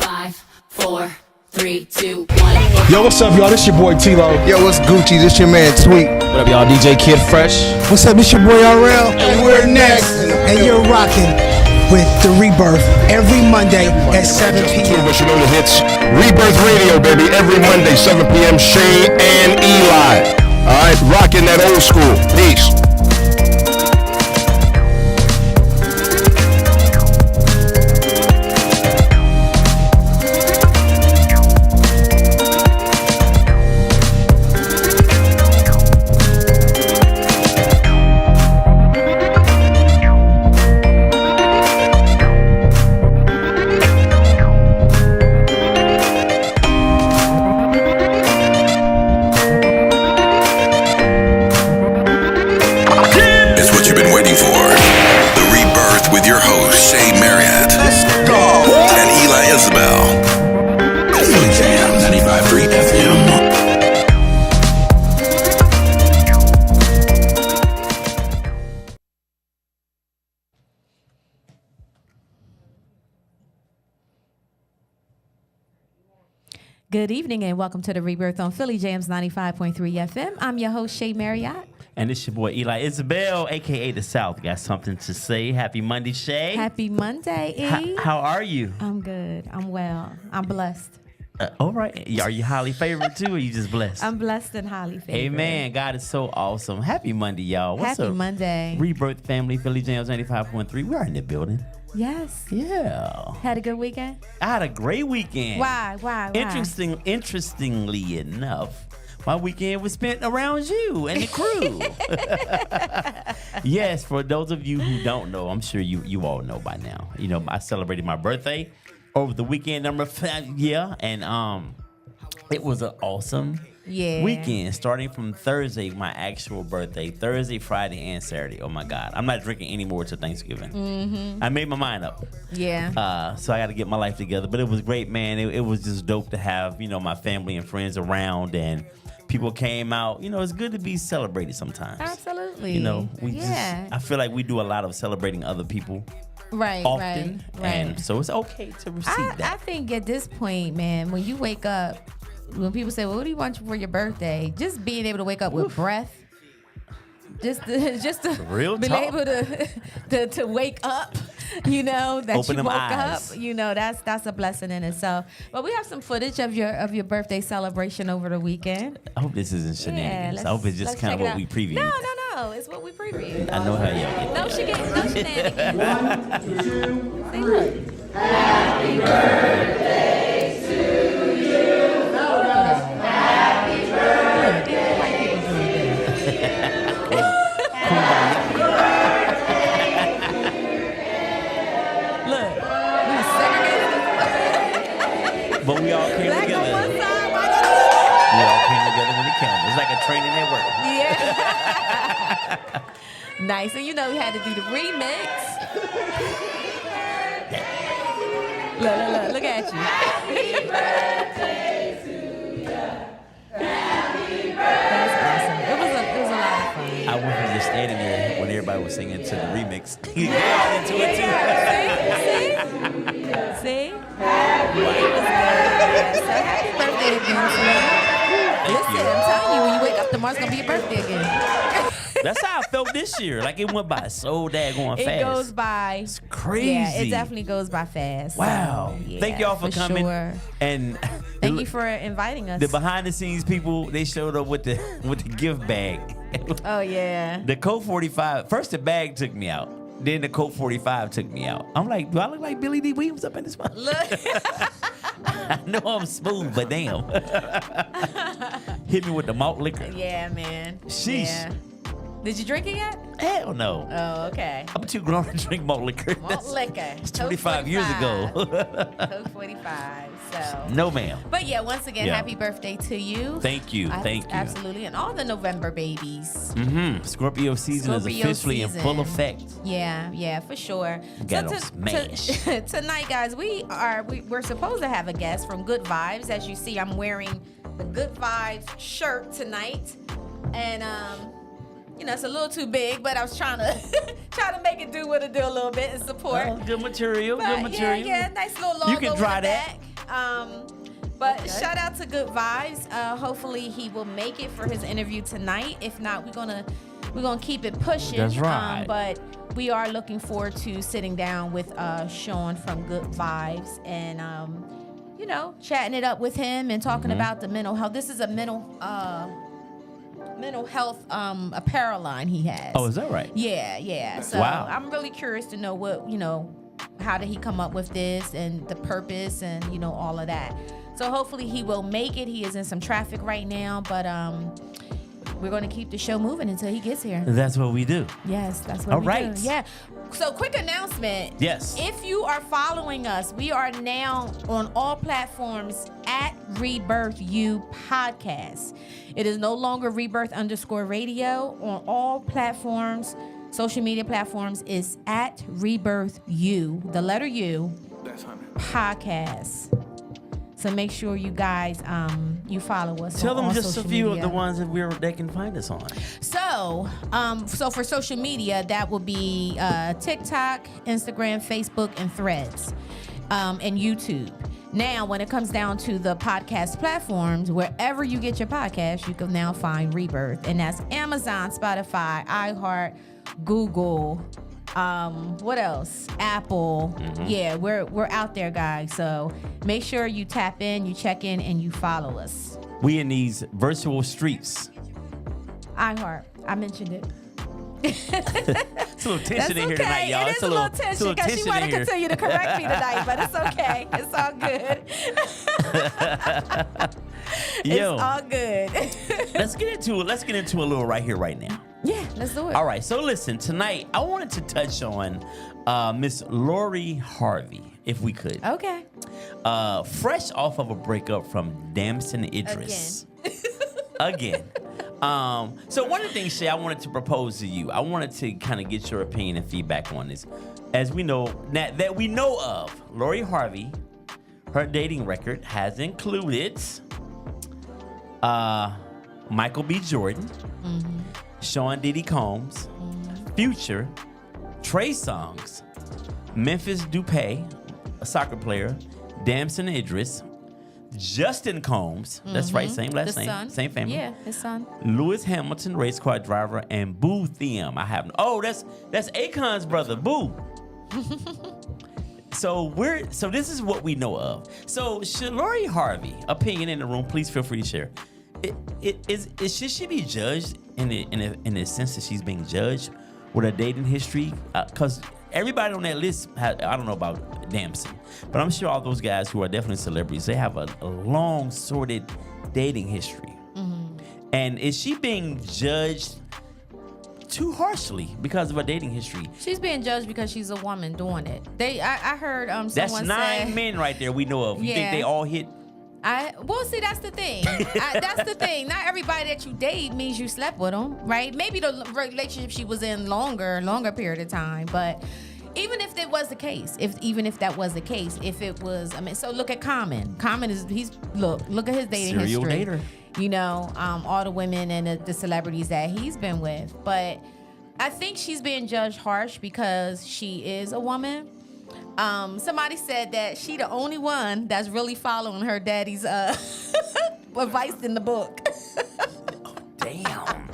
5, 4, 3, 2, 1. Yo, what's up, y'all? This your boy T-Lo. Yo, what's Gucci? This your man Tweet. What up, y'all? DJ Kid Fresh. What's up? This your boy RL. And we're next. And you're rocking with the Rebirth every Monday at 7 p.m. But you know the hits. Rebirth Radio, baby, every Monday, 7 p.m. Shea and Eli. All right, rocking that old school. Peace. Shea Marriot and Eli Isabell. Philly Jam 95.3 FM. Good evening and welcome to the Rebirth on Philly Jams 95.3 FM. I'm your host, Shea Marriott. And it's your boy, Eli Isabell, a.k.a. The South. Got something to say. Happy Monday, Shay. Happy Monday, E. How are you? I'm good. I'm well. I'm blessed. All right. Are you highly favored, too, or you just blessed? I'm blessed and highly favored. Amen. God is so awesome. Happy Monday, y'all. What's Happy up? Monday. Rebirth family, Philly Jams 95.3. We are in the building. Yes. Yeah. Had a good weekend? I had a great weekend. Why? Interestingly enough, my weekend was spent around you and the crew. Yes, for those of you who don't know, I'm sure you all know by now. You know, I celebrated my birthday over the weekend and it was an awesome weekend, starting from Thursday, my actual birthday, Thursday, Friday, and Saturday. Oh my God, I'm not drinking anymore till Thanksgiving. Mm-hmm. I made my mind up. Yeah. So I got to get my life together. But it was great, man. It was just dope to have, my family and friends around, and people came out. It's good to be celebrated sometimes. Absolutely. I feel like we do a lot of celebrating other people. Right, often, right. And so it's okay to receive that. I think at this point, man, when you wake up, when people say, well, what do you want for your birthday? Just being able to wake up with breath. Just to Real be talk. able to wake up, that Open you them woke eyes. up, that's a blessing in itself. But we have some footage of your birthday celebration over the weekend. I hope this isn't shenanigans. I hope it's just kind of what we previewed. No, it's what we previewed. I know how y'all get No shenanigans. 1, 2, say look. Happy birthday to you. Happy birthday. But we all came Black together. on one side, white on We all came together when it counted. It's like a training at work. the other. Yeah. Nice. And we had to do the remix. Look at you. Happy birthday to you. Happy birthday. That's awesome. It was a lot of fun. I went from just standing there when everybody was singing to the remix. You got into it too. See? Happy birthday again, Slim. Listen, I'm telling you, when you wake up tomorrow's gonna be your birthday again. That's how I felt this year. Like it went by so daggone fast. It goes by. It's crazy. Yeah, it definitely goes by fast. Wow. So, yeah, Thank y'all for coming. Sure. And thank you for inviting us. The behind the scenes people, they showed up with the gift bag. Oh yeah. The Coke 45. First the bag took me out. Then the Coke 45 took me out. I'm like, do I look like Billy D. Williams up in this one? Look. I know I'm smooth, but damn. Hit me with the malt liquor. Yeah, man. Sheesh. Yeah. Did you drink it yet? Hell no. Oh, okay. I'm too grown to drink malt liquor. Malt liquor. It's 25 years ago. Coke 45. So. No, ma'am. But yeah, once again, happy birthday to you. Thank you. Thank you. Absolutely. And all the November babies. Mm-hmm. Scorpio season is officially in full effect. Yeah, for sure. Got so smash. Tonight, guys, we're supposed to have a guest from Good Vibes. As you see, I'm wearing the Good Vibes shirt tonight. And it's a little too big, but I was trying to make it do what it do a little bit and support. Good material. But good material. Yeah, nice little logo. You can dry in the that. back. But shout out to Good Vibes. Hopefully he will make it for his interview tonight. If not, we're gonna keep it pushing. That's right. But we are looking forward to sitting down with Sean from Good Vibes and chatting it up with him and talking about the mental health. This is a mental health apparel line he has. Oh, is that right? Yeah. So wow. I'm really curious to know what, how did he come up with this and the purpose and, all of that. So hopefully he will make it. He is in some traffic right now, but we're going to keep the show moving until he gets here. That's what we do. Yes, that's what we do. Yeah. So quick announcement. Yes. If you are following us, we are now on all platforms at Rebirth U Podcast. It is no longer Rebirth_radio on all platforms. Social media platforms is at Rebirth U, the letter U, Podcast. So make sure you guys you follow us. Tell them just a few media. of the ones that they can find us on. So for social media, that will be TikTok, Instagram, Facebook, and Threads, and YouTube. Now, when it comes down to the podcast platforms, wherever you get your podcast, you can now find Rebirth, and that's Amazon, Spotify, iHeart, Google. What else? Apple. Yeah, we're out there, guys. So make sure you tap in, you check in, and you follow us. We in these virtual streets. iHeart. I mentioned it. It's a little tension in here tonight, y'all. It is a little tension because she want to continue to correct me tonight, but it's okay. It's all good. It's all good. Let's get into a little right here, right now. Yeah, let's do it. All right, so listen, tonight I wanted to touch on Miss Lori Harvey, if we could. Okay. Fresh off of a breakup from Damson Idris. Again. So one of the things, Shea, I wanted to propose to you, I wanted to kind of get your opinion and feedback on this. As we know, that we know of, Lori Harvey, her dating record has included Michael B. Jordan, Sean Diddy Combs, Future, Trey Songz, Memphis Dupay, a soccer player, Damson Idris, Justin Combs, that's right, same last name, son. same family. Yeah, his son. Lewis Hamilton, race car driver, and Boo Thiem. That's Akon's brother, Boo. So this is what we know of. So should Lori Harvey, opinion in the room, please feel free to share. Should she be judged in the sense that she's being judged with her dating history? Because everybody on that list, I don't know about Damson, but I'm sure all those guys who are definitely celebrities, they have a long, sordid dating history. And is she being judged too harshly because of her dating history? She's being judged because she's a woman doing it. I heard someone That's say, 9 men right there we know of. You think they all hit? See, that's the thing. That's the thing. Not everybody that you date means you slept with them, right? Maybe the relationship she was in longer period of time, but even if that was the case, if it was, so look at Common. Common look at his dating Serial history. dater. All the women and the celebrities that he's been with, but I think she's being judged harsh because she is a woman. Somebody said that she the only one that's really following her daddy's advice in the book. Damn.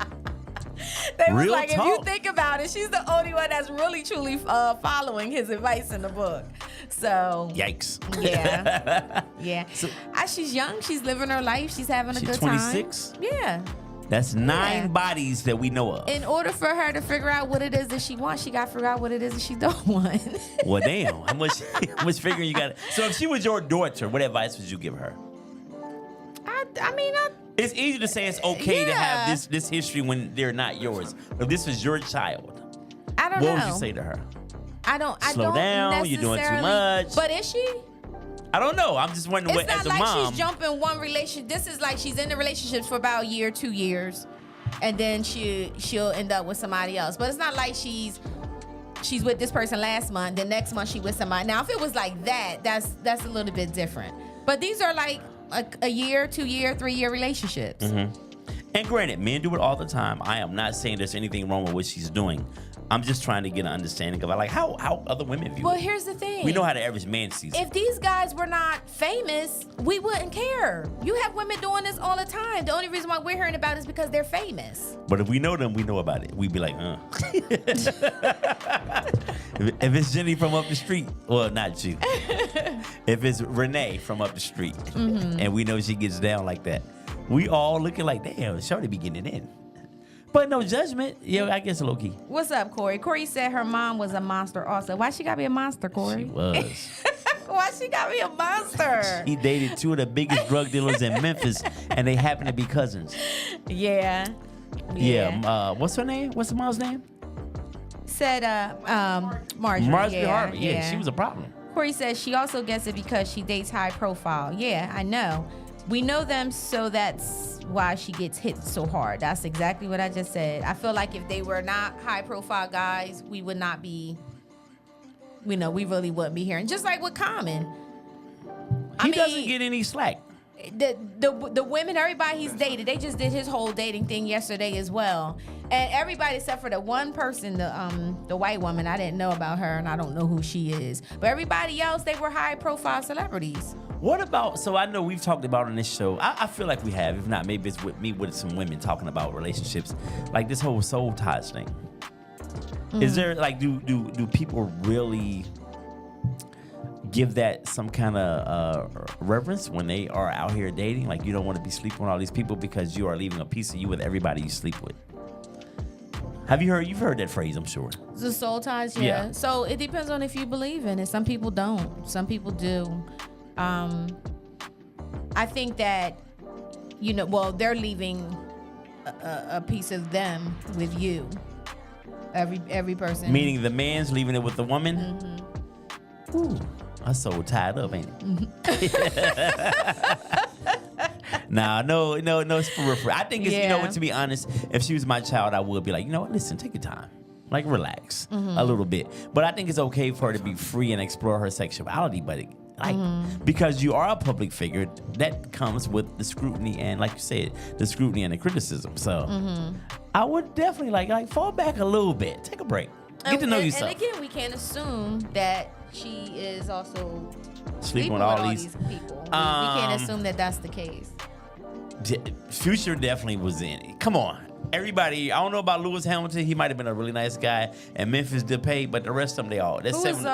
They was Real like, talk. if you think about it, she's the only one that's really truly following his advice in the book. So Yikes. Yeah. So, she's young. She's living her life. She's having a good 26? time. Yeah. That's 9 bodies that we know of. In order for her to figure out what it is that she wants, she got to figure out what it is that she don't want. Well, damn. How much figuring you got? So if she was your daughter, what advice would you give her? It's easy to say it's okay to have this history when they're not yours. But if this was your child, I don't know. What would you say to her? Slow down. You're doing too much. But is she? I don't know. I'm just wondering It's as not a like mom. she's jumping one relationship. This is like she's in the relationships for about a year, 2 years, and then she'll end up with somebody else. But it's not like she's with this person last month, the next month she with somebody. Now, if it was like that, that's a little bit different. But these are like a year, 2 year, 3 year relationships. And granted, men do it all the time. I am not saying there's anything wrong with what she's doing. I'm just trying to get an understanding of like how other women view Well, it. here's the thing. We know how the average man sees it. If these guys were not famous, we wouldn't care. You have women doing this all the time. The only reason why we're hearing about it is because they're famous. But if we know them, we know about it. We'd be like, If it's Jenny from up the street, well, not you. If it's Renee from up the street, and we know she gets down like that, we all looking like, damn, shorty be getting it in. But no judgment. Yeah, I guess low key. What's up, Corey? Corey said her mom was a monster also. Why she gotta be a monster, Corey? She was. Why she gotta be a monster? He dated two of the biggest drug dealers in Memphis, and they happen to be cousins. Yeah. What's her name? What's the mom's name? Said Marjorie. Marjorie Harvey. Yeah, she was a problem. Corey says she also gets it because she dates high profile. Yeah, I know. We know them, so that's why she gets hit so hard. That's exactly what I just said. I feel like if they were not high profile guys, we would not be, we really wouldn't be hearing. Just like with Common. He doesn't get any slack. The women, everybody he's dated, they just did his whole dating thing yesterday as well. And everybody except for the one person, the white woman, I didn't know about her and I don't know who she is. But everybody else, they were high profile celebrities. What about, so I know we've talked about on this show, I feel like we have, if not, maybe it's with me with some women talking about relationships, like this whole soul ties thing. Is there, like, do people really give that some kind of reverence when they are out here dating? Like, you don't want to be sleeping with all these people because you are leaving a piece of you with everybody you sleep with. You've heard that phrase, I'm sure. The soul ties, yeah. So it depends on if you believe in it. Some people don't. Some people do. I think that, they're leaving a piece of them with you. Every person. Meaning the man's leaving it with the woman? Mm-hmm. Ooh, I'm so tied up, ain't it? Nah, no, it's for real. I think it's, to be honest, if she was my child, I would be like, listen, take your time. Like, relax a little bit. But I think it's okay for her to be free and explore her sexuality, but because you are a public figure, that comes with the scrutiny and, like you said, the scrutiny and the criticism. So I would definitely like fall back a little bit, take a break, get to know yourself. And again, we can't assume that she is also sleeping with all these people. We can't assume that that's the case. Future definitely was in it. Come on. Everybody, I don't know about Lewis Hamilton. He might have been a really nice guy. And Memphis Depay, but the rest of them, they all. Who is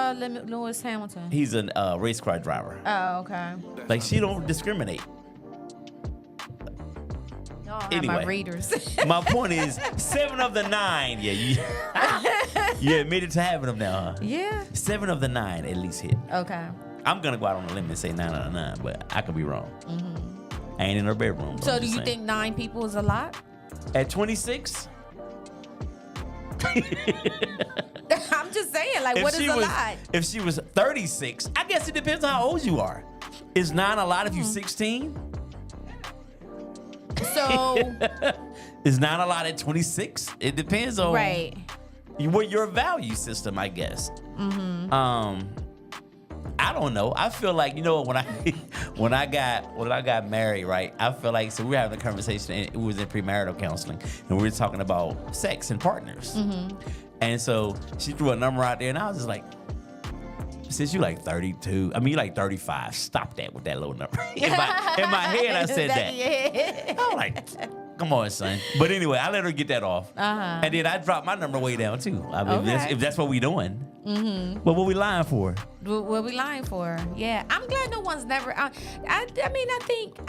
Lewis Hamilton? He's a race car driver. Oh, okay. Like, she don't discriminate. Anyway, my readers. My point is, 7 of the 9. Yeah, you admitted to having them now, huh? Yeah. 7 of the 9 at least hit. Okay. I'm going to go out on a limb and say 9 out of 9, but I could be wrong. I ain't in her bedroom. So do you think 9 people is a lot? At 26? I'm just saying, like, what is a lot? If she was 36, I guess it depends on how old you are. Is 9 a lot if you're 16? So is 9 a lot at 26? It depends on what your value system, I guess. I don't know. I feel like, when I got married, right? I feel like, so we were having a conversation, and it was in premarital counseling, and we were talking about sex and partners. And so she threw a number out there, and I was just like, since you like 32, you like 35, stop that with that low number. In my head, I said that. I'm like, come on, son. But anyway, I let her get that off. And then I dropped my number way down, too. If that's what we doing. But what we lying for? What we lying for? Yeah, I'm glad no one's never. I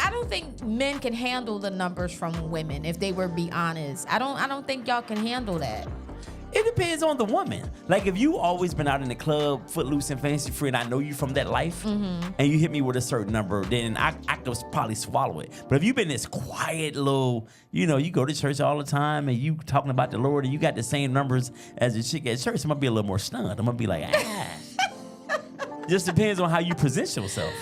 don't think men can handle the numbers from women. If they were be honest, I don't think y'all can handle that. It depends on the woman. Like, if you always been out in the club, footloose and fancy free, and I know you from that life, and you hit me with a certain number, then I could probably swallow it. But if you've been this quiet little, you go to church all the time, and you talking about the Lord, and you got the same numbers as the chick at church, I'm going to be a little more stunned. I'm going to be like, Just depends on how you present yourself.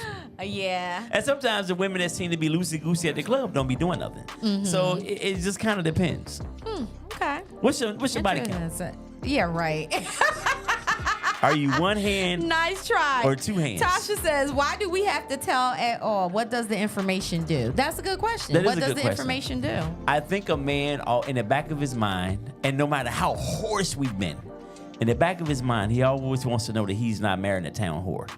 Yeah. And sometimes the women that seem to be loosey-goosey at the club don't be doing nothing. So it just kind of depends. Okay. What's your body count? Yeah, right. Are you one hand? Nice try. Or 2 hands? Tasha says, why do we have to tell at all? What does the information do? That's a good question. What does the information do? I think a man, in the back of his mind, and no matter how hoarse we've been, in the back of his mind, he always wants to know that he's not marrying a town whore.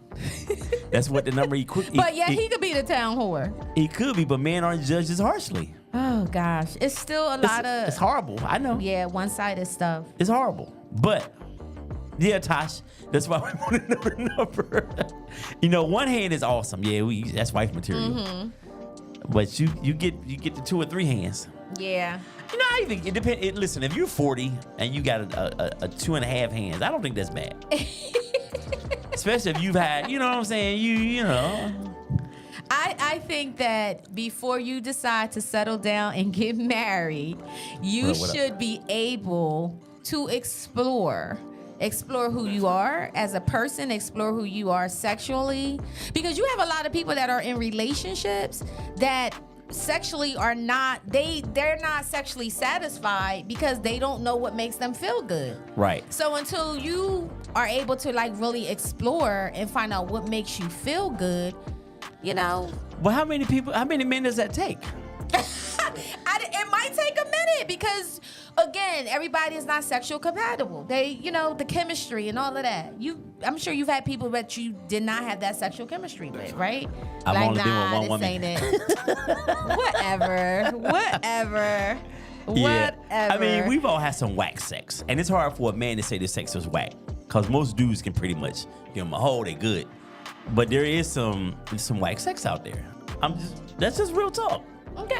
That's what the number he could. But yeah, he could be the town whore. He could be, but men aren't judged as harshly. Oh gosh, it's still a lot of. It's horrible. I know. Yeah, one-sided stuff. It's horrible, but yeah, Tosh. That's why we want to know the number. You know, one hand is awesome. Yeah, that's wife material. Mm-hmm. But you get the 2 or 3 hands. Yeah. You know, I think it depends. Listen, if you're 40 and you got a 2.5 hands, I don't think that's bad. Especially if you've had, you know what I'm saying? You know. I think that before you decide to settle down and get married, you should be able to explore who you are as a person, explore who you are sexually, because you have a lot of people that are in relationships that sexually are not, they're not sexually satisfied because they don't know what makes them feel good. Right. So until you are able to like really explore and find out what makes you feel good, you know. Well, how many men does that take? It might take a minute because, again, everybody is not sexual compatible. They, you know, the chemistry and all of that. I'm sure you've had people that you did not have that sexual chemistry with, right? I've like, only been with one this woman. ain't it. Whatever. Yeah. I mean, we've all had some whack sex, and it's hard for a man to say the sex was whack because most dudes can pretty much give them a hole. They good, but there is some whack sex out there. That's just real talk. Okay,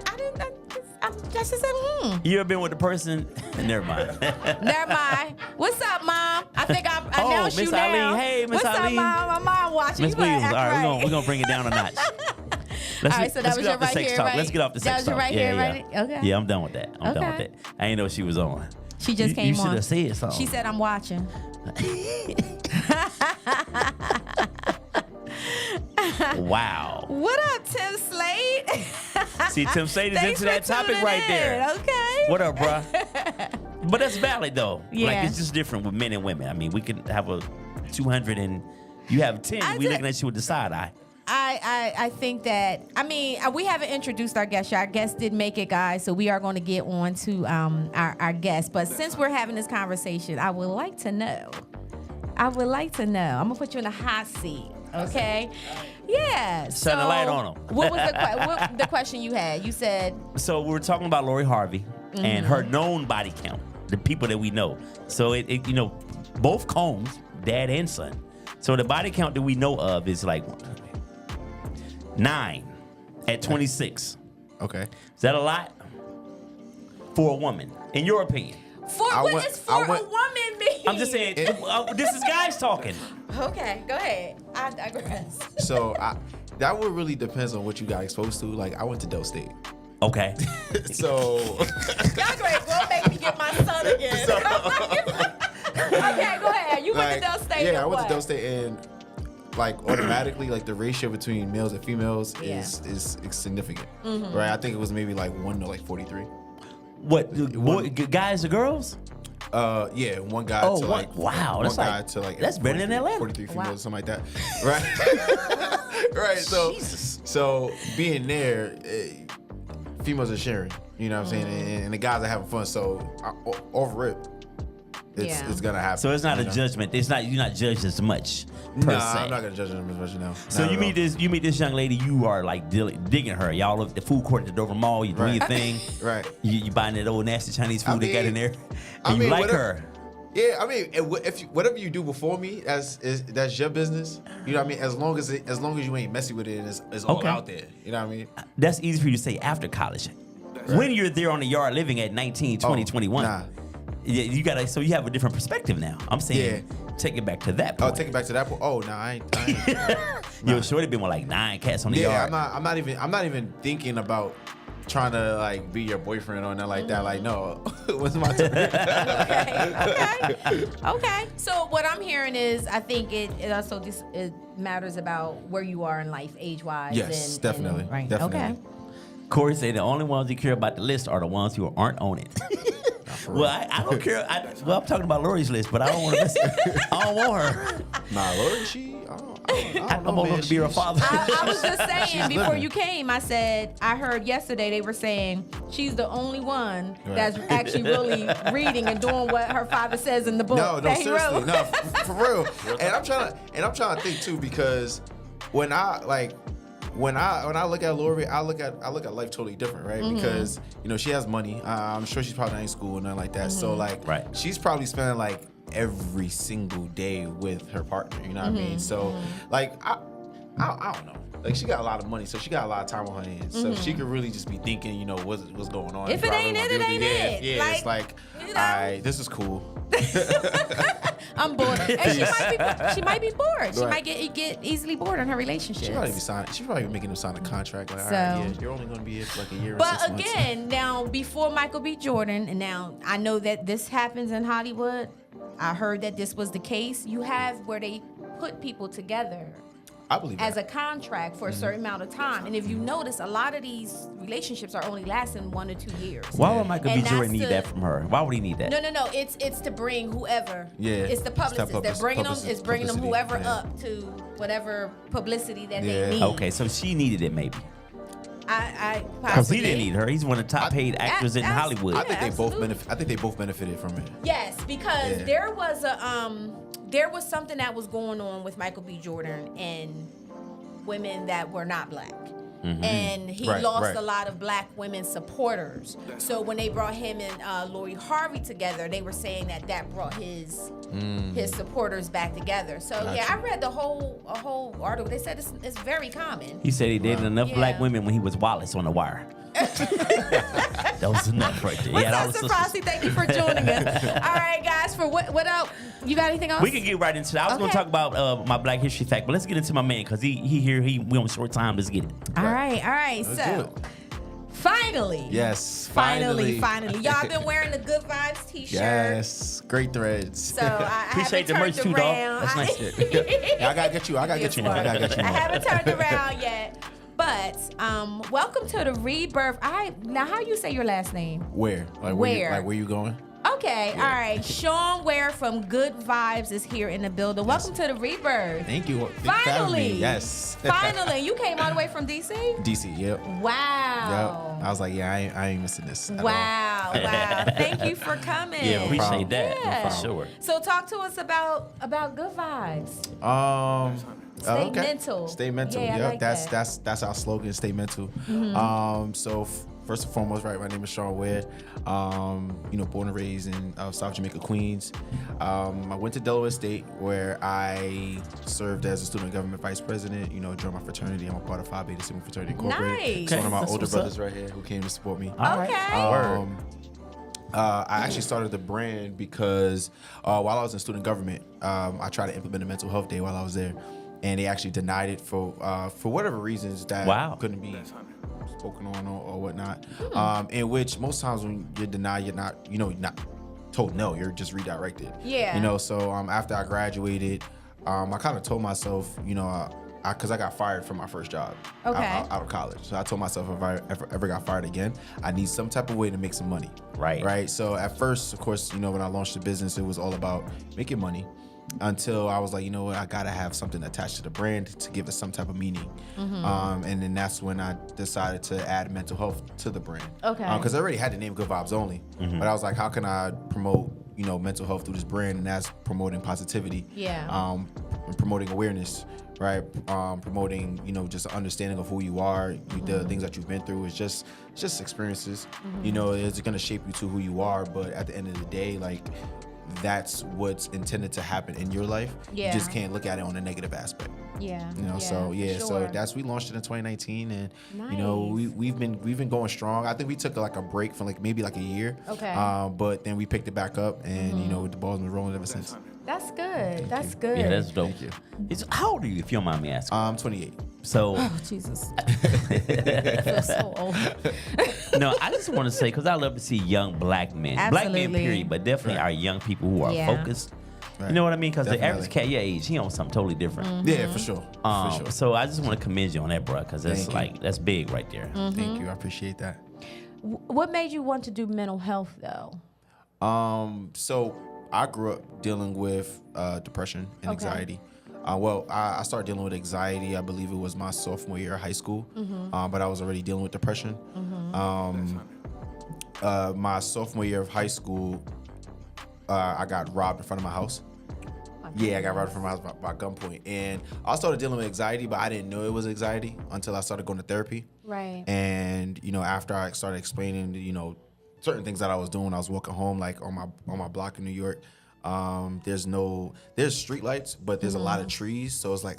I'm just saying. You ever been with a person? Never mind. Never mind. What's up, Mom? I think I announced you Miss now. Eileen. Hey, Miss What's Eileen. up, Mom? My mom watching. Miss Williams. All right, we're gonna bring it down a notch. All right, so that was your right here, right? Let's get off the sex That was your talk. right here, right? Okay. Yeah, I'm done with that. I'm done with Okay. that. I didn't know she was on. She just came You on. should have said something. She said, "I'm watching." Wow. What up, Tim Slade? See, Tim Slade is Thanks into that for topic tuning right in. there. Okay. What up, bruh? But that's valid though. Yeah. Like it's just different with men and women. I mean, we can have a 200 and you have 10. We looking at you with the side eye. I think that, I mean, we haven't introduced our guest yet. Our guest did make it, guys, so we are going to get on to our guest. But since we're having this conversation, I would like to know. I'm going to put you in a hot seat, okay? Yeah. Shine a light on 'em. What was the question you had? You said... So we were talking about Lori Harvey and her known body count, the people that we know. So it you know, both Combs, dad and son. So the body count that we know of is like 9 at 26. Okay. Is that a lot for a woman, in your opinion? a woman mean? I'm just saying, this is guys talking. Okay, go ahead. I digress. So that would really depends on what you got exposed to. Like I went to Del State. Okay. So Y'all great. Go make me get my son again. Okay, go ahead. You went to Del State. Yeah, I went what? to Del State and like automatically like the ratio between males and females is significant. Right? I think it was maybe like 1 to like 43. What, guys or girls? Yeah, one guy Oh, to like wow, one that's guy like- to like that's better than Atlanta. 43 females, Wow. something like that. Right? Right. So so being there, females are sharing, you know what I'm saying? And the guys are having fun. So off rip, it's gonna happen. So it's not a you know? judgment. You're not judged as much per Nah, se. I'm not gonna judge them as much now. So Not you at all. meet this young lady. You are like digging her. Y'all at the food court at the Dover Mall. You doing your thing. Right. You buying that old nasty Chinese food they got in there. I And you mean, like whatever- her. Yeah, I mean, if whatever you do before me, that's your business. You know what I mean? As long as you ain't messy with it and it's all Okay. out there. You know what I mean? That's easy for you to say after college. When you're there on the yard living at 19, 20, 21. Nah. Yeah, you gotta. So you have a different perspective now. I'm saying, take it back to that point. Oh, take it back to that point. Oh, nah, I ain't. Yo, shorty been with like 9 cats on the Yeah, yard. I'm not even thinking about trying to like be your boyfriend or nothing like that. Like, no, when's my turn? Okay. So what I'm hearing is, I think it also it matters about where you are in life, age wise. Yes, definitely. Right. Definitely. Okay. Corey said the only ones who care about the list are the ones who aren't on it. Well, I don't care. I'm talking about Lori's list, but I don't want to. I don't want her. Nah, Lori, I don't I'm old enough to be her father. I was just saying before living. you came, I said I heard yesterday they were saying she's the only one that's actually really reading and doing what her father says in the book. No, that he seriously, wrote. no, for real. And I'm trying to think too, because when I look at Lori, I look at life totally different, right? Because she has money. I'm sure she's probably not in school and nothing like that. So like, she's probably spending like every single day with her partner. You know what I mean? So like, I don't know. Like, she got a lot of money, so she got a lot of time on her hands. So she could really just be thinking, what's going on. If it ain't it, it ain't it. Yeah, Like, it's like, you all know? right, this is cool. I'm bored, and she might be bored. She Right. might get easily bored in her relationships. She's probably making them sign a contract. Like, all So- right, yeah, you're only going to be here for like a year. But and 6 months. again, now before Michael B. Jordan, and now I know that this happens in Hollywood. I heard that this was the case. You have where they put people together I believe as that. a contract for a certain amount of time. And if you notice, a lot of these relationships are only lasting 1 or 2 years. Why would Michael B. And Jordan that's need the- that from her? Why would he need that? No. It's to bring whoever. Yeah. It's the It's publicist. that They're bringing them. publicist- It's bringing them publicity, whoever yeah. up to whatever publicity that Yeah. they need. Okay, so she needed it maybe. I Because possibly. he didn't need her. He's one of the top paid actors in that's- Hollywood. I think they both absolutely. benefit. I think they both benefited from it. Yes, because Yeah. there was something that was going on with Michael B. Jordan and women that were not black. And he Right, lost right. a lot of black women supporters. So when they brought him and Lori Harvey together, they were saying that brought his supporters back together. So yeah, I read a whole article. They said it's very common. He said he dated enough Yeah. black women when he was Wallace on The Wire. That was enough right there. What's Yeah, up, Safasi? Thank you for joining us. All right, guys. For what else? You got anything else? We can get right into that. I was going to Okay. talk about my Black History fact, but let's get into my man because he here. We on short time. Let's get it. All right. Let's So, do it. finally. Yes, Finally. Y'all have been wearing the Good Vibes t-shirt. Yes, great threads. So I Appreciate the haven't merch turned too, dog. around. That's nice. Yeah, I gotta get you. I gotta get you. I haven't turned around yet. But welcome to the Rebirth. Now how you say your last name? Where? Like Where? where you going? Okay, all right. Sean Ware from Good Vibes is here in the building. Welcome to the Rebirth. Thank you. Thank you for having Finally. me. Yes. Finally, you came all the way from DC? DC. Yep. Wow. Yep. I was like, yeah, I ain't missing this. at all. Wow. Thank you for coming. Yeah, appreciate problem. that Yeah. for sure. So talk to us about Good Vibes. Stay okay. mental. Stay mental. Yeah, I Yep. like That's our slogan. Stay mental. So first and foremost, right, my name is Sean Ware. Born and raised in South Jamaica, Queens. I went to Delaware State where I served as a student government vice president. Joined my fraternity. I'm a part of Phi Beta Sigma Fraternity Incorporated. Nice. It's one of my That's older what's brothers up. right here who came to support me. All right. Okay. Word. I actually started the brand because while I was in student government, I tried to implement a mental health day while I was there, and they actually denied it for whatever reasons that Wow. couldn't be spoken on or whatnot. In which most times when you're denied, you're not told no, you're just redirected. Yeah. So after I graduated, I kind of told myself, because I got fired from my first job Okay. out of college. So I told myself if I ever got fired again, I need some type of way to make some money. Right. Right. So at first, of course, when I launched the business, it was all about making money. Until I was like, I gotta have something attached to the brand to give it some type of meaning. And then that's when I decided to add mental health to the brand. Okay. Because I already had the name Good Vibes Only, but I was like, how can I promote mental health through this brand? And that's promoting positivity. Yeah. And promoting awareness. Right, promoting, just an understanding of who you are, the things that you've been through. It's just experiences. It's gonna shape you to who you are. But at the end of the day, like, that's what's intended to happen in your life. Yeah. You just can't look at it on a negative aspect. Yeah. So sure. we launched it in 2019, and Nice. we've been going strong. I think we took like a break for maybe a year. Okay. But then we picked it back up, and the ball's been rolling ever since. That's good. That's good. Yeah, that's dope. Thank you. How old are you, if you don't mind me asking? I'm 28. So, Oh, Jesus. I feel so old. no, I just want to say, because I love to see young black men. Black men, Absolutely. period, but definitely our young people who are Yeah. focused. Right. You know what I mean? Because the Definitely. average cat your age, he on something totally different. Yeah, for sure. For sure. So I just want to commend you on that, bro, because that's Thank you. that's big right there. Thank you. I appreciate that. What made you want to do mental health, though? So I grew up dealing with depression and Okay. anxiety. I started dealing with anxiety. I believe it was my sophomore year of high school, but I was already dealing with depression. My sophomore year of high school, I got robbed in front of my house. Yeah, I got robbed from my house by gunpoint. And I started dealing with anxiety, but I didn't know it was anxiety until I started going to therapy. Right. And, after I started explaining, certain things that I was doing, I was walking home, like on my block in New York. There's street lights, but there's a lot of trees. So it's like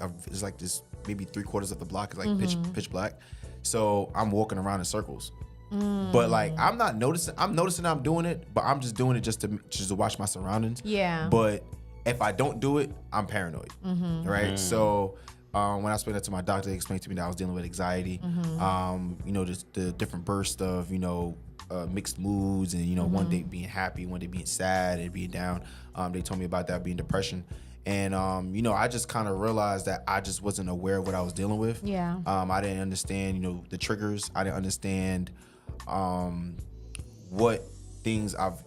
this, maybe 3/4 of the block is like pitch black. So I'm walking around in circles. But like, I'm not noticing, I'm noticing I'm doing it, but I'm just doing it just to watch my surroundings. Yeah. But if I don't do it, I'm paranoid, right? So when I explained that to my doctor, they explained to me that I was dealing with anxiety, just the different bursts of, mixed moods and, one day being happy, one day being sad and being down. They told me about that being depression. And, I just kind of realized that I just wasn't aware of what I was dealing with. Yeah. I didn't understand, the triggers. I didn't understand what things I've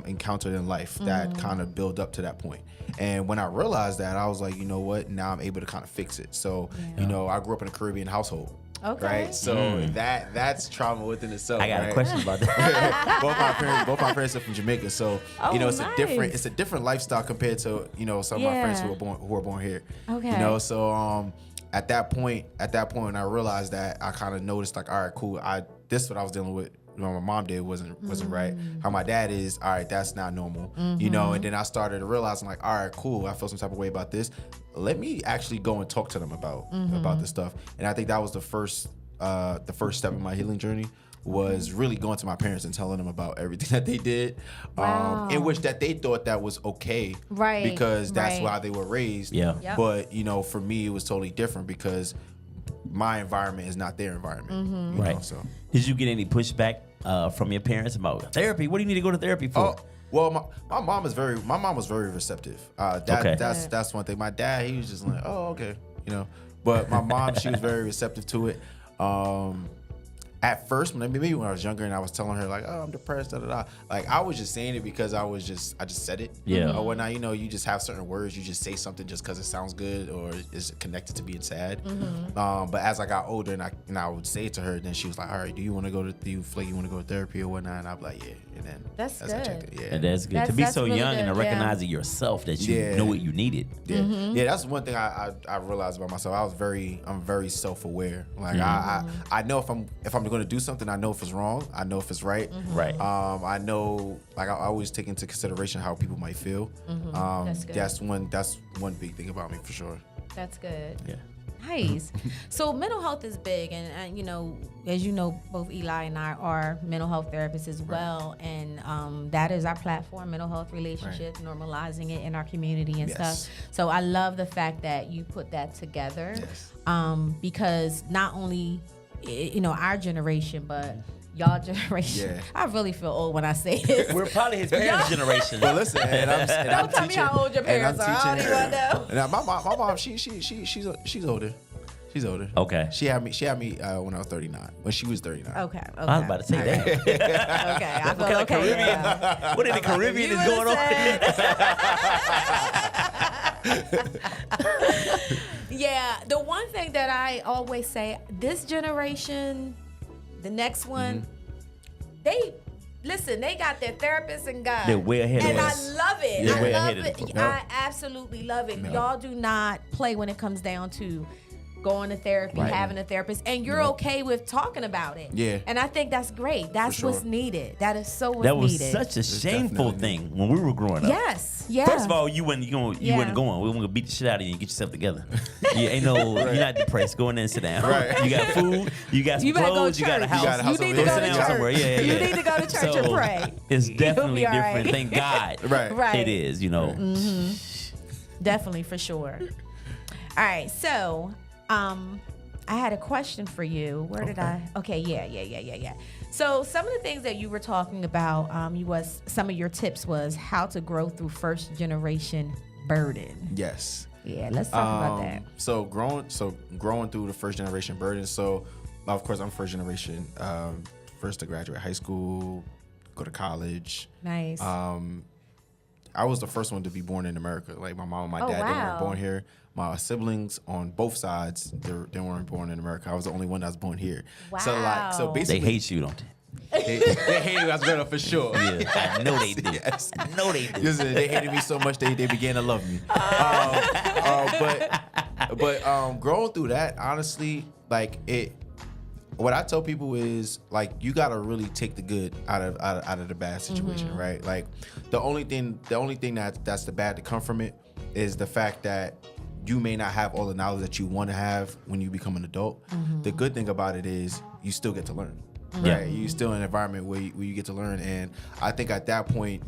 encountered in life that kind of build up to that point. And when I realized that, I was like, you know what? Now I'm able to kind of fix it. So, I grew up in a Caribbean household. Okay. Right. So that's trauma within itself. I got a question about that. both my parents are from Jamaica, so it's a different lifestyle compared to some of my friends who were born here. Okay. So at that point, when I realized that, I kind of noticed like, all right, cool. This is what I was dealing with. My mom did wasn't right. How my dad is, all right, that's not normal. And then I started to realize, I'm like, all right, cool. I feel some type of way about this. Let me actually go and talk to them about this stuff. And I think that was the first step in my healing journey, was really going to my parents and telling them about everything that they did, in which that they thought that was okay, right? Because that's why they were raised. Yeah. Yep. But for me, it was totally different because my environment is not their environment. Right. So, did you get any pushback from your parents about therapy? What do you need to go to therapy for? Well, my mom was very receptive. That's one thing. My dad, he was just like, oh, okay, But my mom, she was very receptive to it. At first, maybe when I was younger and I was telling her like, oh, I'm depressed, like I was just saying it because I just said it. Yeah. Or when you just have certain words, you just say something just because it sounds good or is connected to being sad. But as I got older and I would say it to her, then she was like, all right, do you want to go to therapy or whatnot? And I'd be like, yeah. And then that's good. I checked it. Yeah. And that's good to be so really young and to recognize it yourself that you know what you needed. Yeah. Yeah. That's one thing I realized about myself. I'm very self-aware. Like I know if I'm going to do something, I know if it's wrong, I know if it's right. Right. I know, like, I always take into consideration how people might feel. That's good. That's one big thing about me for sure. That's good. Yeah. Nice. So mental health is big, and as you know, both Eli and I are mental health therapists as well, and that is our platform, mental health relationships, normalizing it in our community and stuff. So I love the fact that you put that together, because not only our generation, but y'all generation. Yeah. I really feel old when I say this. We're probably his parents' generation. Well, listen, don't tell me how old your parents are. I don't even want to know. Now, my mom, she's older. She's older. Okay. She had me when I was 39. When she was 39. Okay. I was about to say that. Okay. I feel okay. Caribbean. Yeah. What in the Caribbean is going on? Yeah. The one thing that I always say, this generation, the next one, they got their therapists and guides. They're way ahead of us. And I love it. They're I way love ahead it. of us. I absolutely love it. Y'all do not play when it comes down to going to therapy, having a therapist, and you're okay with talking about it. Yeah. And I think that's great. That's what's needed. That is so what's needed. That was such a shameful thing when we were growing up. Yes. Yeah. First of all, you wasn't going. We want to beat the shit out of you and get yourself together. You're not depressed. Go in there and sit down. Right. You got food. You got some clothes. You got a house. You need to go to church. Somewhere. Yeah. You need to go to church and pray. It's definitely different. Thank God. Right. It is. Mm-hmm. Definitely, for sure. All right. So, I had a question for you. Where did I? Okay, yeah. So some of the things that you were talking about, some of your tips was how to grow through first generation burden. Yes. Yeah, let's talk about that. So growing through the first generation burden. So of course I'm first generation, first to graduate high school, go to college. Nice. I was the first one to be born in America. Like my mom and my dad, they weren't born here. my siblings on both sides, they weren't born in America. I was the only one that was born here. So basically, They hate you, don't they? they hated me as well for sure. Yeah, I know they do. Yes. I know they do. Listen, they hated me so much they began to love me. But growing through that, honestly, like what I tell people is like you gotta really take the good out of the bad situation, right? Like the only thing that's the bad to come from it is the fact that you may not have all the knowledge that you want to have when you become an adult. The good thing about it is you still get to learn. Yeah. Right, you're still in an environment where you get to learn, and I think at that point,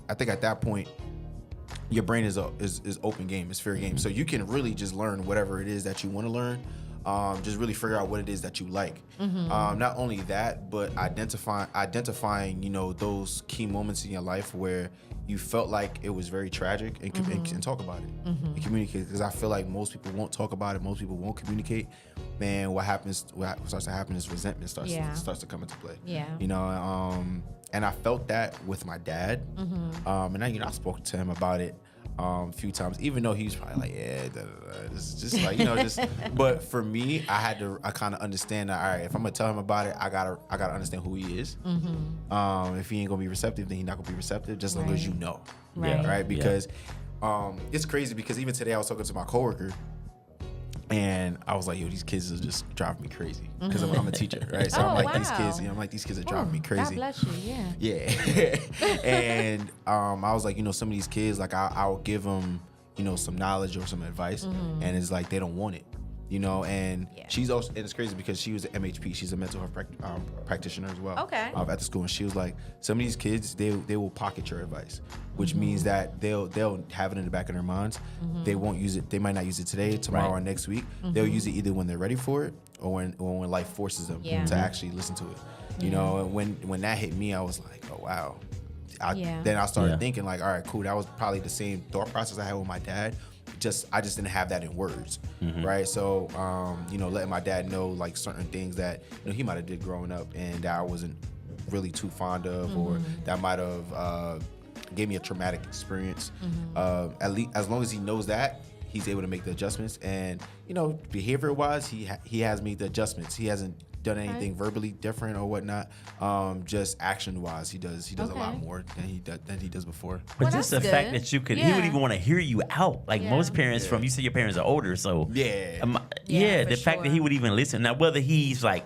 your brain is open game, it's fair game. So you can really just learn whatever it is that you want to learn. Just really figure out what it is that you like. Not only that, but identifying, those key moments in your life where you felt like it was very tragic and talk about it and communicate. Because I feel like most people won't talk about it. Most people won't communicate. Man, what starts to happen is resentment starts to come into play. Yeah. And I felt that with my dad. And I spoke to him about it a few times, even though he was probably like, this is just like, but for me, I kind of understand that, all right, if I'm gonna tell him about it, I gotta understand who he is. If he ain't gonna be receptive, then he's not gonna be receptive, just as long as you know. Right? Because it's crazy, because even today I was talking to my coworker, and I was like, yo, these kids are just driving me crazy, because I'm a teacher, right? So I'm like, these kids are driving me crazy. God bless you, yeah. And I was like, some of these kids, like I'll give them, some knowledge or some advice, and it's like they don't want it, and she's also, and it's crazy because she was an MHP, she's a mental health practitioner as well. Okay. At the school, and she was like, some of these kids, they will pocket your advice, which means that they'll have it in the back of their minds. They won't use it. They might not use it today, tomorrow, or next week. They'll use it either when they're ready for it or when life forces them to actually listen to it. And when that hit me, I was like, oh wow. Then I started thinking like, all right, cool. That was probably the same thought process I had with my dad. I just didn't have that in words, right? So, letting my dad know like certain things that he might have did growing up and that I wasn't really too fond of, or that might have gave me a traumatic experience. At least as long as he knows that, he's able to make the adjustments. And behavior wise, he has made the adjustments. He hasn't done anything verbally different or whatnot. Just action wise, he does a lot more than he does before. But just the fact that you could, he would even want to hear you out. Like most parents, you say your parents are older, so the fact that he would even listen. Now, whether he's like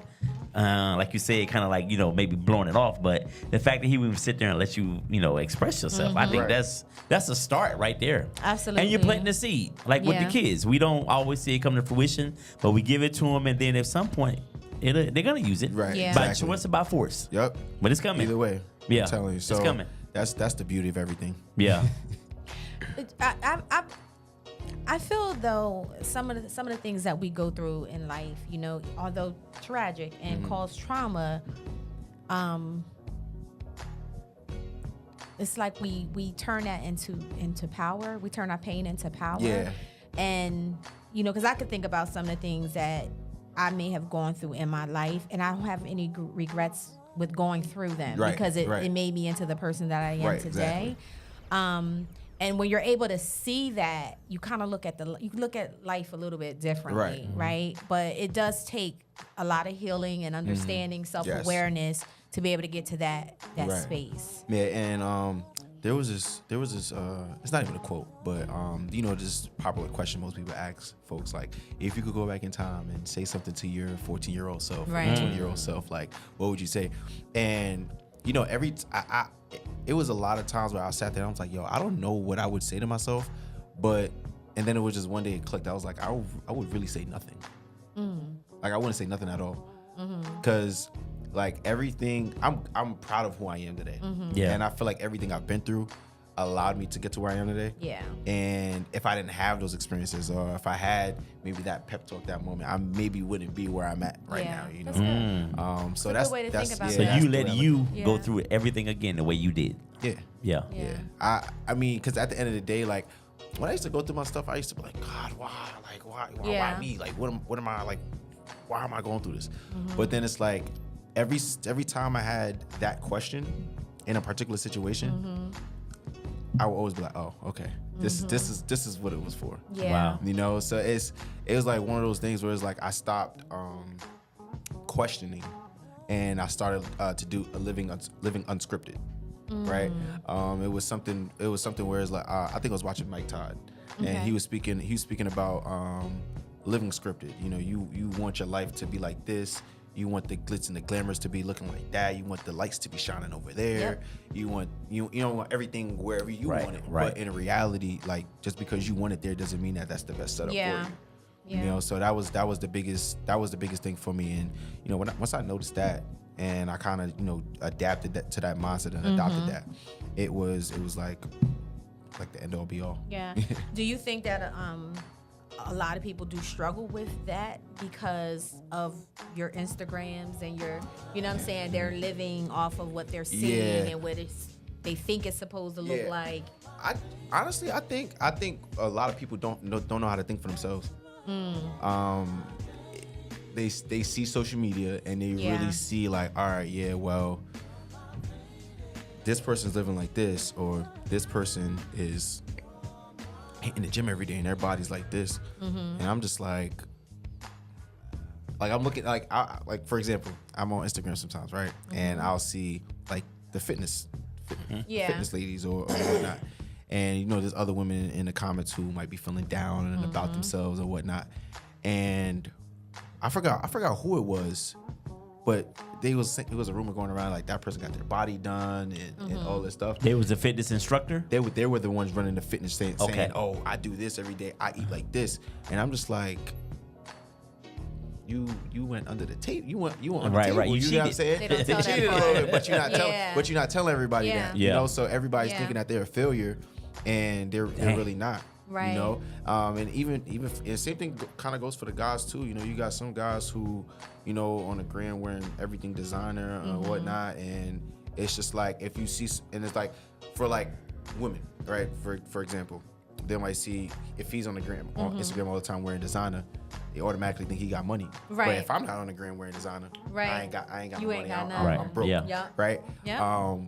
you said, kind of like, maybe blowing it off, but the fact that he would even sit there and let you, express yourself, I think that's a start right there. Absolutely. And you're planting the seed, like with the kids. We don't always see it come to fruition, but we give it to them, and then at some point, they're gonna use it. Right. Yeah. By choice or by force. Yep. But it's coming. Either way. Yeah. I'm telling you. So it's coming. That's the beauty of everything. Yeah. I feel though some of the things that we go through in life, although tragic and cause trauma, it's like we turn that into power. We turn our pain into power. Yeah. And because I could think about some of the things that I may have gone through in my life, and I don't have any regrets with going through them, because it made me into the person that I am today. Exactly. And when you're able to see that, you kind of look at life a little bit differently, right? But it does take a lot of healing and understanding, self-awareness to be able to get to that space. Yeah, and there was this it's not even a quote, but this popular question most people ask folks, like, if you could go back in time and say something to your 14-year-old self, or 20-year-old self, like, what would you say? And it was a lot of times where I sat there and I was like, yo, I don't know what I would say to myself, and then it was just one day it clicked. I was like, I would really say nothing. Like, I wouldn't say nothing at all, because like everything, I'm proud of who I am today. And I feel like everything I've been through allowed me to get to where I am today. Yeah. And if I didn't have those experiences, or if I had maybe that pep talk, that moment, I maybe wouldn't be where I'm at right now. That's so that's a good way to think about it. So you let you go through everything again the way you did. Yeah. I mean, because at the end of the day, like, when I used to go through my stuff, I used to be like, God, why? Like, why me? Like, what am I, like, why am I going through this? But then it's like, every time I had that question in a particular situation, I would always be like, oh, okay, this is what it was for. Yeah. Wow. You know, so it was like one of those things where it's like I stopped questioning, and I started to do a living unscripted, right? It was something where it's like I think I was watching Mike Todd, and he was speaking about living scripted. You know, you want your life to be like this. You want the glitz and the glamours to be looking like that. You want the lights to be shining over there. Yep. You don't want everything wherever you want it. Right. But in reality, like just because you want it there doesn't mean that that's the best setup for you. Yeah. You know, so that was the biggest thing for me. And you know, once I noticed that, and I kind of adapted that to that mindset and adopted that, it was like the end all be all. Yeah. Do you think that a lot of people do struggle with that because of your Instagrams and your, you know what I'm saying? They're living off of what they're seeing and what they think it's supposed to look like. I honestly, I think a lot of people don't know how to think for themselves. They see social media and they really see like, all right, yeah, well, this person's living like this, or this person is in the gym every day and their body's like this, and I'm just like I'm looking like for example, I'm on Instagram sometimes, right? And I'll see like the fitness ladies or whatnot, and there's other women in the comments who might be feeling down and about themselves or whatnot, and I forgot who it was, but it was a rumor going around like that person got their body done and all this stuff. They was a fitness instructor? They were the ones running the fitness saying, oh, I do this every day. I eat like this. And I'm just like, you went under the table. You went under the table. Right. You know what I'm saying? They don't tell You that cheated a part. little bit, but you're not telling everybody that. Yeah. You know, so everybody's thinking that they're a failure, and they're really not. Right. You know, and even and same thing kind of goes for the guys too. You know, you got some guys who, on the gram wearing everything designer and whatnot, and it's just like if you see, and it's like for like women, right? For example, they might see if he's on the gram on Instagram all the time wearing designer, they automatically think he got money. Right. But if I'm not on the gram wearing designer, Right. I ain't got You no ain't money. got I'm nothing. broke. Yeah. Yep. Right. Yep.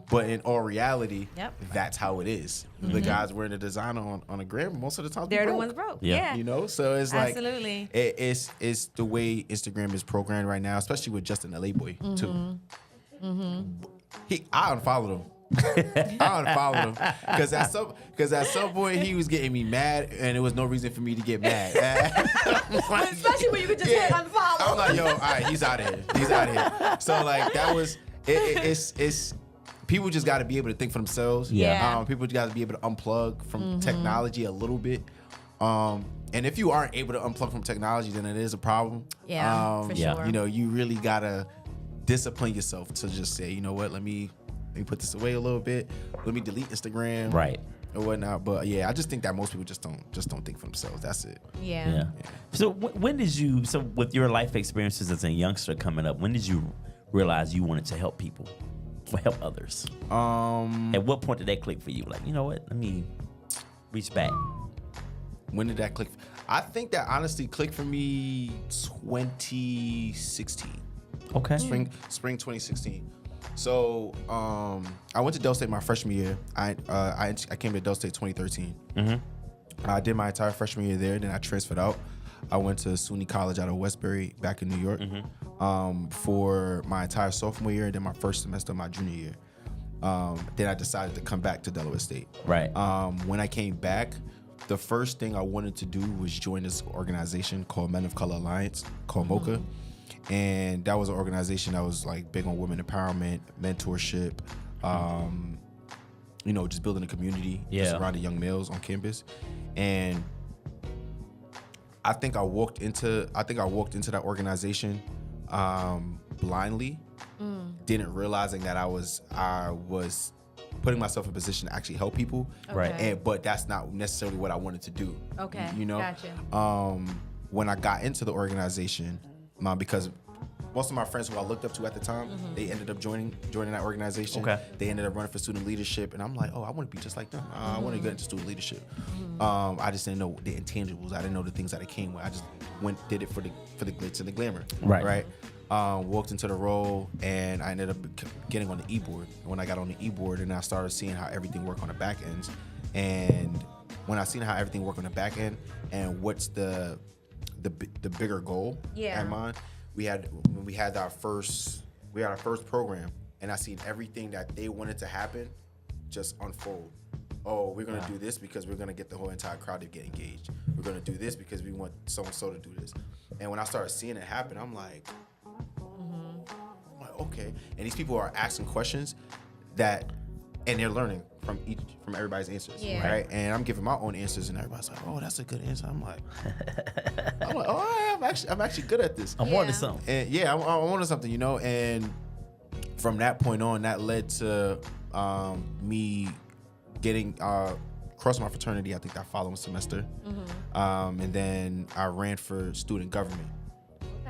But in all reality, Yep. that's how it is. The guys wearing the designer on the gram most of the time They're the broke. ones broke. Yeah. Yeah. So it's like Absolutely. it's the way Instagram is programmed right now, especially with Justin LA Boy too. I unfollowed him. because at some point he was getting me mad, and there was no reason for me to get mad. Like, Especially when you could just hit unfollow. I'm like, yo, all right, he's out of here. So like that was it's people just got to be able to think for themselves. Yeah. People got to be able to unplug from technology a little bit. And if you aren't able to unplug from technology, then it is a problem. Yeah, for sure. You really gotta discipline yourself to just say, you know what, let me put this away a little bit. Let me delete Instagram, Right. or whatnot. But yeah, I just think that most people just don't think for themselves. That's it. Yeah. So when did you? So with your life experiences as a youngster coming up, when did you realize you wanted to help people, or help others? At what point did that click for you? Like, you know what? Let me reach back. When did that click? I think that honestly clicked for me 2016. Okay. Spring 2016. So I went to Del State my freshman year. I came to Del State 2013. I did my entire freshman year there. Then I transferred out. I went to SUNY College out of Westbury back in New York for my entire sophomore year, and then my first semester of my junior year. Then I decided to come back to Delaware State. Right. When I came back, the first thing I wanted to do was join this organization called Men of Color Alliance, called MOCA. And that was an organization that was like big on women empowerment, mentorship, just building a community surrounding young males on campus. And I think I walked into that organization blindly, didn't realizing that I was putting myself in a position to actually help people. Right. But that's not necessarily what I wanted to do. Okay. Gotcha. When I got into the organization, because most of my friends who I looked up to at the time, they ended up joining that organization. Okay. They ended up running for student leadership, and I'm like, oh, I want to be just like them. I want to get into student leadership. I just didn't know the intangibles. I didn't know the things that it came with. I just did it for the glitz and the glamour. Right. Walked into the role, and I ended up getting on the e-board. When I got on the e-board and I started seeing how everything worked on the back ends, And when I seen how everything worked on the back end and what's the bigger goal at mine, we had our first program, and I seen everything that they wanted to happen just unfold. Oh, we're gonna do this because we're gonna get the whole entire crowd to get engaged. We're gonna do this because we want so and so to do this. And when I started seeing it happen, I'm like, okay. And these people are asking questions and they're learning from everybody's answers, right? And I'm giving my own answers, and everybody's like, "Oh, that's a good answer." I'm like, "Oh, I'm actually good at this. I'm wanting something." And I'm wanting something, you know. And from that point on, that led to me getting crossing my fraternity. I think that following semester, and then I ran for student government.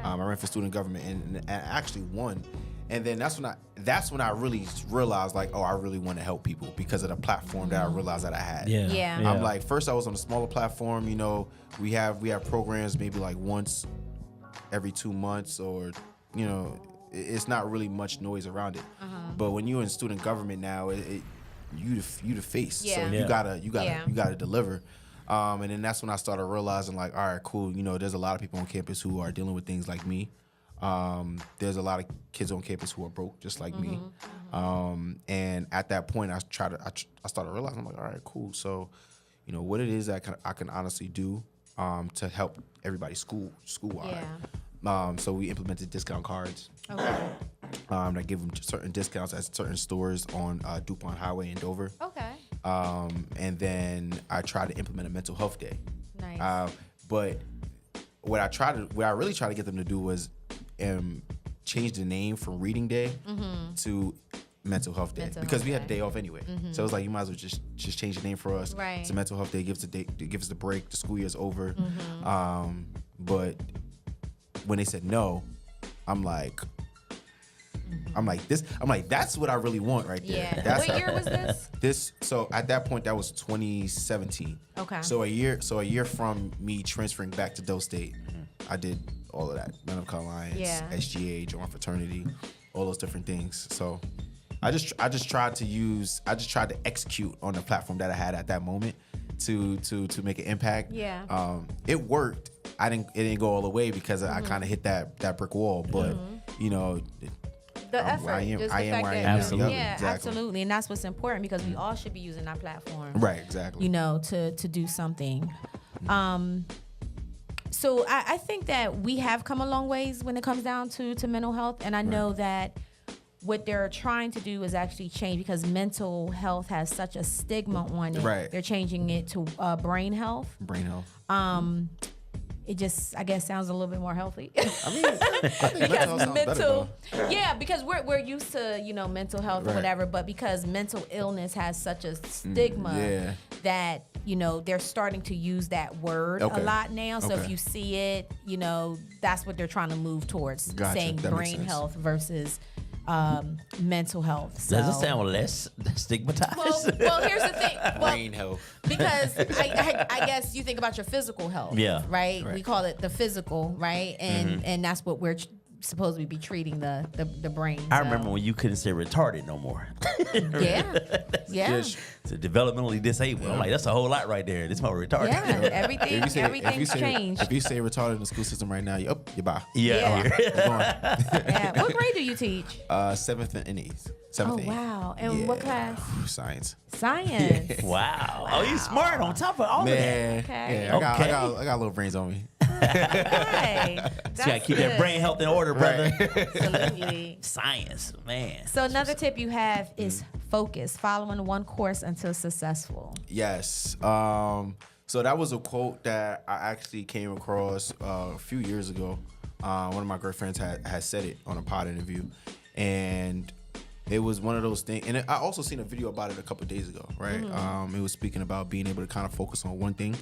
I ran for student government and actually won. And then that's when I really realized, like, oh, I really want to help people because of the platform that I realized that I had. I'm like, first I was on a smaller platform, you know, we have programs maybe like once every 2 months, or, you know, it's not really much noise around it. But when you're in student government now, you the face. So you gotta deliver. And then that's when I started realizing, like, all right, cool, you know, there's a lot of people on campus who are dealing with things like me. There's a lot of kids on campus who are broke just like me. And at that point, I started realizing, I'm like, all right, cool. So, you know, what it is that I can honestly do to help everybody school-wide. So we implemented discount cards. That give them certain discounts at certain stores on DuPont Highway in Dover. And then I tried to implement a mental health day. Nice. But what I really tried to get them to do was change the name from Reading Day to Mental Health Day, because we had the day off anyway. So it was like, you might as well just change the name for us. It's a Mental Health Day. Give us the break. The school year's over. But when they said no, I'm like, that's what I really want right there. What year was this? So at that point, that was 2017. So a year from me transferring back to Doe State, I did all of that. Men of Color Alliance, SGA, join fraternity, all those different things. So I just tried to execute on the platform that I had at that moment to make an impact. It worked. It didn't go all the way because I kind of hit that brick wall, but you know, the effort. I am where I am. Absolutely. Yeah, absolutely. And that's what's important, because we all should be using our platform. Right, exactly. You know, to do something. So I think that we have come a long ways when it comes down to mental health. And I know that what they're trying to do is actually change, because mental health has such a stigma on it. They're changing it to brain health. It just, I guess, sounds a little bit more healthy. I mean, I think mental, because we're used to, you know, mental health or whatever, but because mental illness has such a stigma that, you know, they're starting to use that word a lot now. So if you see it, you know, that's what they're trying to move towards, saying brain health versus mental health. So. Does it sound less stigmatized? Well, here's the thing. Brain health. Because I guess you think about your physical health. Right? We call it the physical, right? And that's what we're supposed to be treating the brain. I remember when you couldn't say retarded no more. So developmentally disabled. I'm like, that's a whole lot right there. This more retarded. Everything's changed. If you say retarded in the school system right now, you're bye. What grade do you teach? 7th and 8th. 7th and 8th. Wow. And what class? Science. Wow. Oh, you smart on top of all of that. Yeah, I got little brains on me. Right. You gotta keep that brain health in order, brother. Absolutely. Science, man. So another tip you have is focus, following one course until successful. Yes. So that was a quote that I actually came across a few years ago. One of my great friends had said it on a pod interview, and it was one of those things. And I also seen a video about it a couple of days ago, right? It was speaking about being able to kind of focus on one thing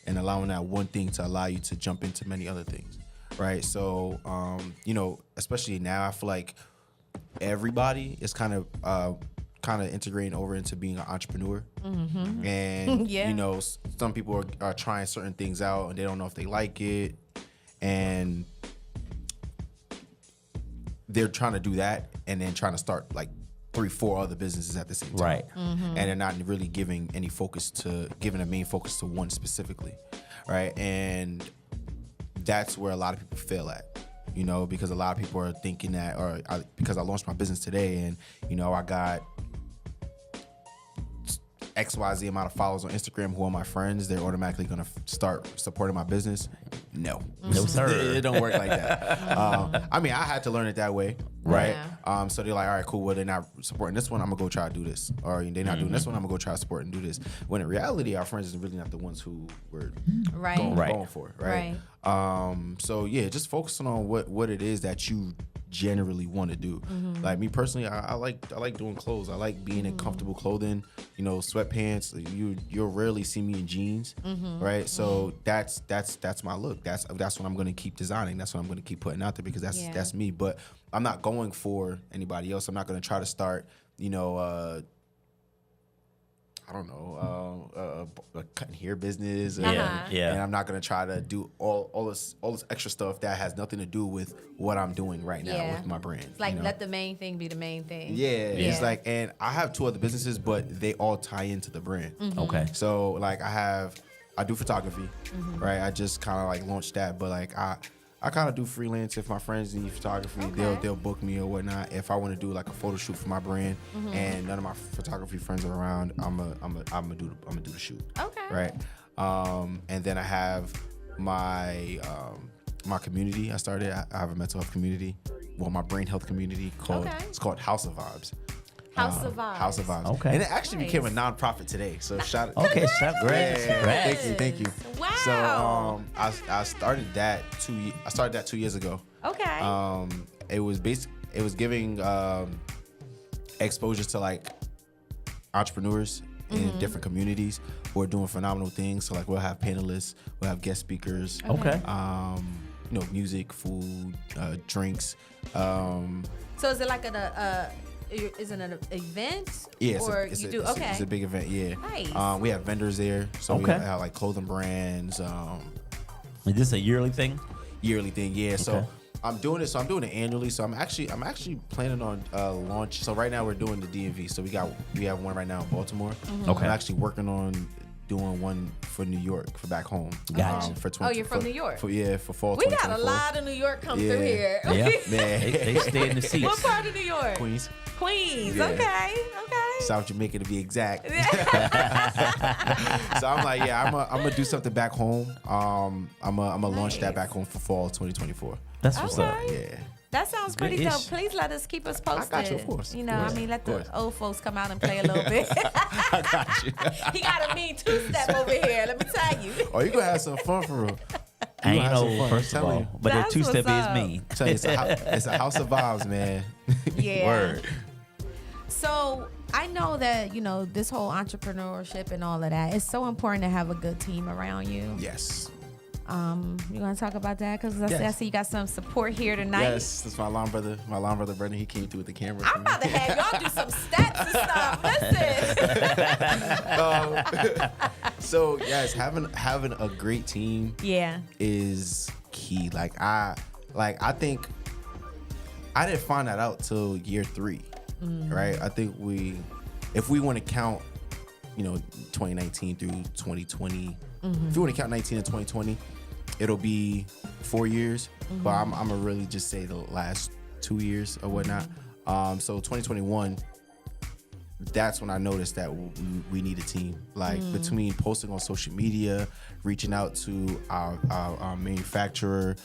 and allowing that one thing to allow you to jump into many other things, right? So, you know, especially now, I feel like everybody is kind of integrating over into being an entrepreneur. And, you know, some people are trying certain things out and they don't know if they like it. And they're trying to do that and then trying to start like 3-4 other businesses at the same time. Right. And they're not really giving a main focus to one specifically, right? And that's where a lot of people fail at, you know, because a lot of people are thinking that, because I launched my business today and, you know, I got XYZ amount of followers on Instagram who are my friends, they're automatically going to start supporting my business. No, sir. It don't work like that. I mean, I had to learn it that way, right? So they're like, all right, cool. Well, they're not supporting this one. I'm gonna go try to do this, or they're not doing this one. I'm gonna go try to support and do this. When in reality, our friends is really not the ones who were going for it, right? So yeah, just focusing on what it is that you generally want to do. Like me personally, I like doing clothes. I like being in comfortable clothing, you know, sweatpants. You'll rarely see me in jeans, right? So that's my look. That's what I'm going to keep designing. That's what I'm going to keep putting out there because that's me. But I'm not going for anybody else. I'm not going to try to start, you know, I don't know, a cutting hair business. And I'm not gonna try to do all this extra stuff that has nothing to do with what I'm doing right now with my brand. It's like, you know? let the main thing be the main thing. It's like, and I have 2 other businesses, but they all tie into the brand. Okay. So like I do photography, right? I just kind of like launched that, but like I kind of do freelance. If my friends need photography, they'll book me or whatnot. If I want to do like a photo shoot for my brand, and none of my photography friends are around, I'm gonna do the shoot. Okay. Right. And then I have my my community. I have a mental health community, my brain health community called it's called House of Vibes. House of Vibes. House of Vibes. Okay. And it actually became a nonprofit today. So shout out. Okay, great. Thank you. Wow. So I started that 2 years ago. Okay. It was giving exposure to like entrepreneurs in different communities who are doing phenomenal things. So like we'll have panelists, we'll have guest speakers. Okay. You know, music, food, drinks. So is it like is it an event? Yeah, it's a big event. Yeah. Nice. We have vendors there, so we have like clothing brands. Is this a yearly thing? Yearly thing, yeah. Okay. So I'm doing it. So I'm doing it annually. So I'm actually planning on launch. So right now we're doing the DMV. So we have one right now in Baltimore. Okay. I'm actually working on doing one for New York, for back home. Gotcha. You're from New York? For fall We 2024. got a lot of New York come through here. Yeah. They stay in the seats. What part of New York? Queens. Yeah. Okay. South Jamaica to be exact. So I'm like, I'm gonna do something back home. I'm gonna launch that back home for fall 2024. That's what's up. Yeah. That sounds pretty dope. Good-ish. Please keep us posted. I got you, of course. You know, Of course. I mean, let Of the course. old folks come out and play a little bit. I got you. He got a mean 2-step over here. Let me tell you. Oh, you gonna have some fun for real. I ain't have some know, fun, first of I'm telling all, you. but that That's 2-step what's up. is mean. I'm telling you, it's a house of vibes, man. Yeah. Word. So I know that, you know, this whole entrepreneurship and all of that, it's so important to have a good team around you. Yes. You want to talk about that? Because I Yes. see you got some support here tonight. Yes, that's my long brother. My long brother Brendan. He came through with the camera. for I'm me. about to have y'all do some stats and stuff. Listen. So yes, having a great team Yeah. is key. I think I didn't find that out till year 3, right? I think if we want to count, you know, 2019 through 2020, if you want to count 19 and 2020, it'll be 4 years. But I'm gonna really just say the last 2 years or whatnot. So 2021. That's when I noticed that we need a team. Like between posting on social media, reaching out to our manufacturer,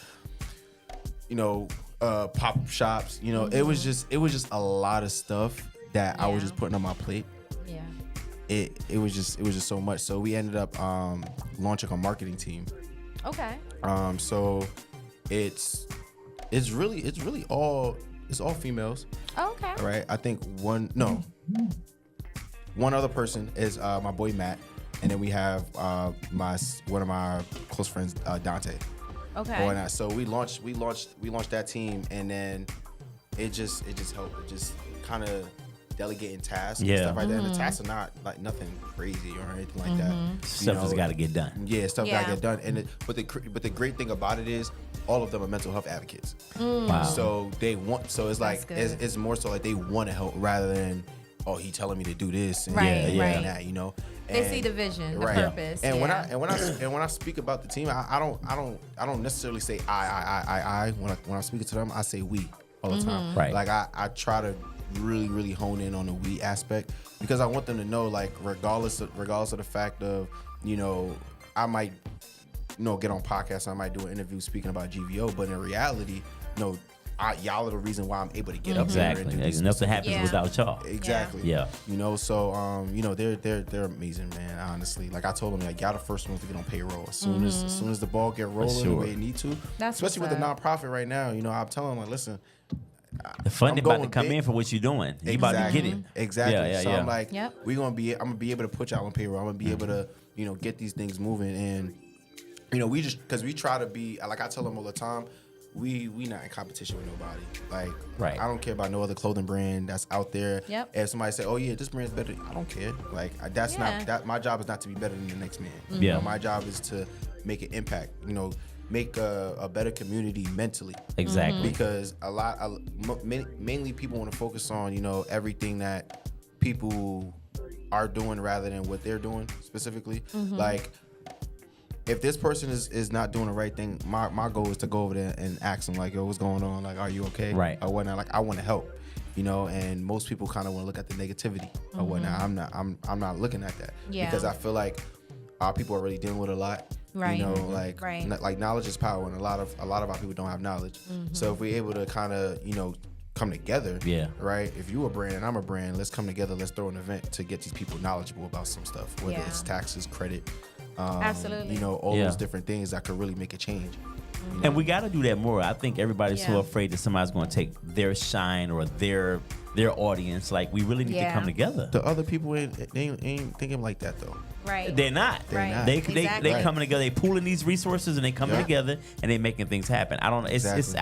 you know, pop-up shops. You know, it was just a lot of stuff that I was just putting on my plate. Yeah. It was just so much. So we ended up launching a marketing team. Okay. So it's really all females. Okay. Right. I think one other person is my boy Matt, and then we have one of my close friends Dante. Okay. So we launched that team, and then it just helped. It just kind of delegating tasks Yeah. and stuff like that. And the tasks are not like nothing crazy or anything like that. Stuff has got to get done. Yeah, stuff Yeah. gotta get done. And but the great thing about it is all of them are mental health advocates. Wow. So they want. So it's like That's good. it's more so like they want to help rather than he telling me to do this and Right, and right. that. You know. They And- see the vision, the right. purpose. And yeah. when I speak about the team, I don't necessarily say I. When I speak to them, I say we all the time. Right. Like I try to really hone in on the we aspect because I want them to know, like, regardless of the fact of, I might get on podcasts, I might do an interview speaking about GVO, but in reality, y'all are the reason why I'm able to get up there Exactly. and do these Nothing happens Yeah. without y'all. Exactly. Yeah. So they're amazing, man. Honestly, like I told them, like, y'all the first ones to get on payroll as soon as the ball get rolling the sure. way it need to. That's especially with what's the up. nonprofit right now. I'm telling them, like, listen, The funding about to going come big. in for what you're doing. You about to get it. Exactly. Yeah, so yeah. I'm like, Yep. I'm gonna be able to put y'all on payroll. I'm gonna be able to, get these things moving. And we just, because we try to be, like I tell them all the time, we not in competition with nobody. Like, Right. I don't care about no other clothing brand that's out there. Yep. If somebody say, oh yeah, this brand's better, I don't care. Like, that's Yeah. not that. My job is not to be better than the next man. Yeah. My job is to make an impact. Make a better community mentally. Exactly. Because mainly people want to focus on, everything that people are doing rather than what they're doing specifically. Like, if this person is not doing the right thing, my goal is to go over there and ask them, like, yo, what's going on? Like, are you okay? Right. Or whatnot. Like, I want to help. And most people kind of want to look at the negativity or whatnot. I'm not looking at that. Yeah. Because I feel like our people are really dealing with a lot. Right. Like like knowledge is power, and a lot of our people don't have knowledge. So if we're able to kind of come together, Yeah. right. If you a brand and I'm a brand, let's come together. Let's throw an event to get these people knowledgeable about some stuff, whether Yeah. it's taxes, credit, Absolutely. all Yeah. those different things that could really make a change. And we got to do that more. I think everybody's so Yeah. afraid that somebody's going to take their shine or their audience. Like, we really need to Yeah. come together. The other people ain't thinking like that though. Right. They're not. Right. not. They Exactly. coming together. They pooling these resources and they coming Yeah. together and they making things happen. I don't know. It's it's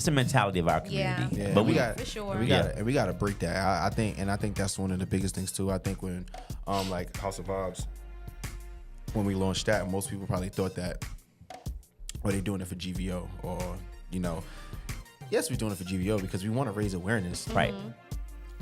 the mentality of our community. Yeah. Yeah, But For sure. We got to break that. I think that's one of the biggest things too. I think when like House of Vibes, when we launched that, most people probably thought that, are they doing it for GVO or yes, we're doing it for GVO because we want to raise awareness, right.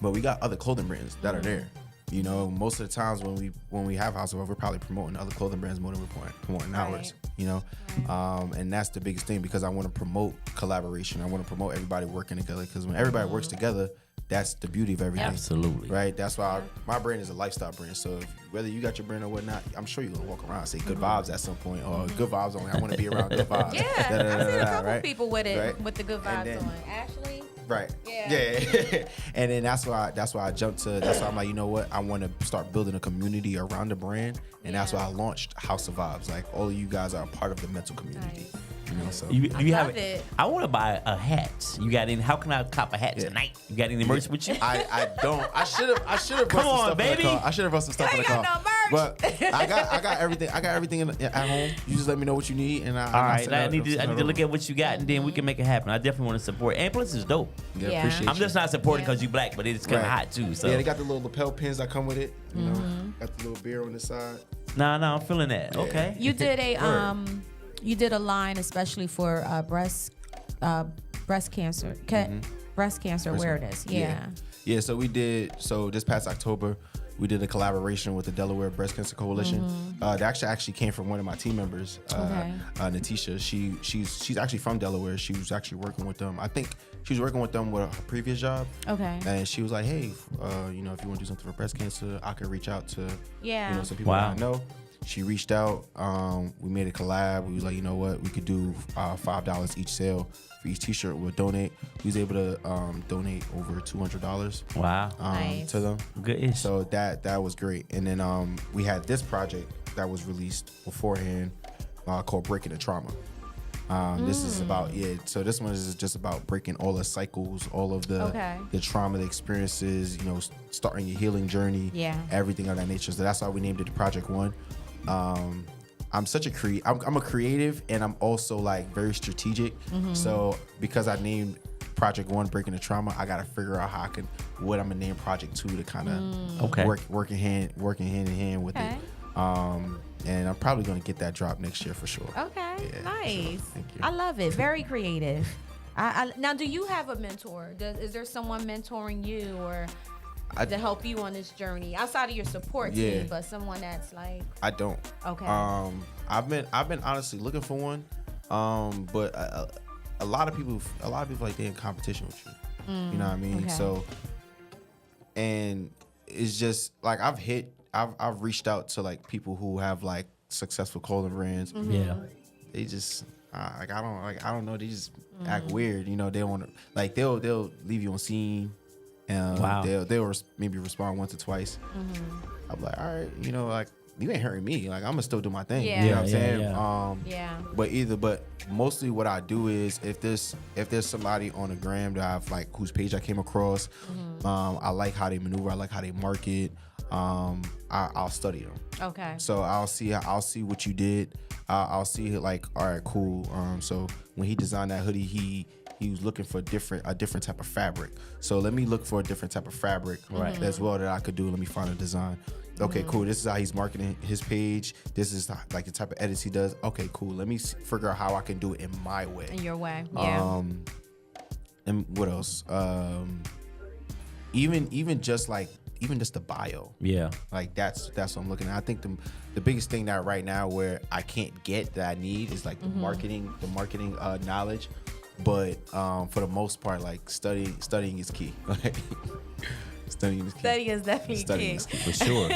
but we got other clothing brands that are there. Most of the times when we have House of Vibes, we're probably promoting other clothing brands more than we're promoting ours. And that's the biggest thing because I want to promote collaboration. I want to promote everybody working together because when everybody works together, that's the beauty of everything. Absolutely. Right? That's why my brand is a lifestyle brand. So whether you got your brand or whatnot, I'm sure you're going to walk around and say good vibes at some point or good vibes only. I want to be around good vibes. Yeah. I've seen a couple right? people with it, Right? with the good vibes then- on. Ashley? Right. Yeah. And then that's why I jumped to. That's why I'm like, you know what? I want to start building a community around the brand, and that's why I launched House of Vibes. Like all of you guys are a part of the mental community. So You have love it. I want to buy a hat. You got any? How can I cop a hat tonight? You got any merch with you? I don't. I should have. Come on, some stuff baby. In the car. I should have brought some stuff in the car. ain't got no merch. But I got everything. I got everything at home. You just let me know what you need, and All right, I need to look at what you got, and then we can make it happen. I definitely want to support. And plus, it's dope. Yeah, Yeah. appreciate I'm you. just not supporting Yeah. because you black, but it's kind of Right. hot too. So Yeah, they got the little lapel pins that come with it. Got the little beer on the side. no, I'm feeling that. Yeah. Okay. You did you did a line especially for breast cancer, breast cancer awareness. Yeah, so we did. So this past October, we did a collaboration with the Delaware Breast Cancer Coalition. That actually came from one of my team members, Natisha. She's actually from Delaware. She was actually working with them. I think she was working with them with her previous job. Okay. And she was like, hey, if you want to do something for breast cancer, I could reach out to some people Wow. that I know. She reached out. We made a collab. We was like, you know what? We could do $5 each sale for each T-shirt. We'll donate. We was able to donate over $200. Wow. Nice. To them. Good. So that was great. And then we had this project that was released beforehand called Breaking the Trauma. This is about so this one is just about breaking all the cycles, all of the trauma, the experiences, starting your healing journey, everything of that nature. So that's why we named it the Project One. I'm such a I'm a creative, and I'm also like very strategic. So because I named Project 1, Breaking the Trauma. I gotta figure out what I'm gonna name Project 2 to kind of working hand in hand with it. And I'm probably gonna get that drop next year for sure. Okay, Yeah, nice. sure. Thank you. I love it. Very creative. Now, do you have a mentor? Is there someone mentoring you or to help you on this journey outside of your support team, but someone that's like? I don't. Okay. I've been honestly looking for one, but a lot of people like they're in competition with you. You know what I mean? Okay. So, and it's just like I've reached out to like people who have like successful clothing brands. Yeah. They just I don't know. They just act weird. You know, they want to like they'll leave you on scene. Wow. They'll maybe respond once or twice. I'm like, all right, you know, like you ain't hurting me. Like I'm gonna still do my thing. Yeah. You know what I'm saying? Yeah. But mostly what I do is if there's somebody on the gram that I've like whose page I came across, I like how they maneuver. I like how they market. I'll study them. Okay. So I'll see what you did. I'll see it like, all right, cool. So when he designed that hoodie, he was looking for a different type of fabric. So let me look for a different type of fabric as well that I could do. Let me find a design. Okay, cool. This is how he's marketing his page. This is like the type of edits he does. Okay, cool. Let me figure out how I can do it in my way. In your way. Yeah. And what else? Even just the bio. Yeah. Like that's what I'm looking at. I think the biggest thing that right now where I can't get that I need is like the marketing knowledge. But for the most part, like studying is key. Studying is key. Studying is definitely key. For sure.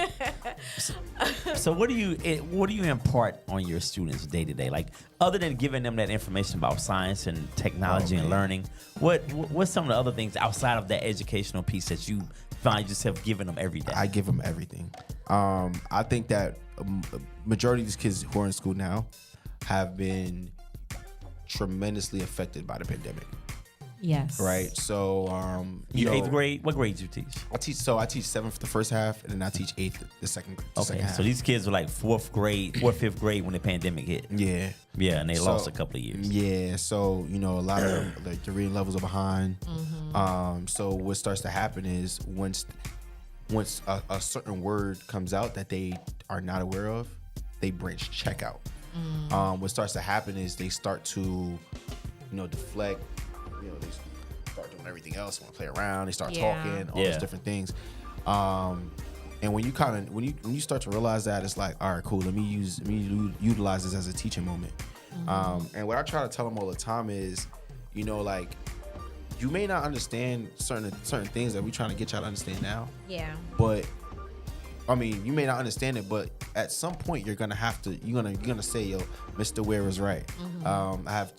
So what do you impart on your students day to day? Like other than giving them that information about science and technology and learning, what's some of the other things outside of that educational piece that you find yourself giving them every day? I give them everything. I think that majority of these kids who are in school now have been tremendously affected by the pandemic. Yes. Right. So, eighth grade. What grades you teach? I teach 7th the first half, and then I teach 8th the second. Okay. Half. So these kids were like 4th, 5th grade when the pandemic hit. Yeah. Yeah, and they lost a couple of years. Yeah. So a lot of them, like the reading levels are behind. So what starts to happen is once a certain word comes out that they are not aware of, they branch check out. What starts to happen is they start to, deflect. They start doing everything else. Want to play around. They start talking, all those different things. And when you start to realize that, it's like, all right, cool. Let me utilize this as a teaching moment. And what I try to tell them all the time is, like, you may not understand certain things that we're trying to get y'all to understand now. Yeah. But I mean, you may not understand it, but at some point you're gonna say, yo, Mr. Ware is right. I have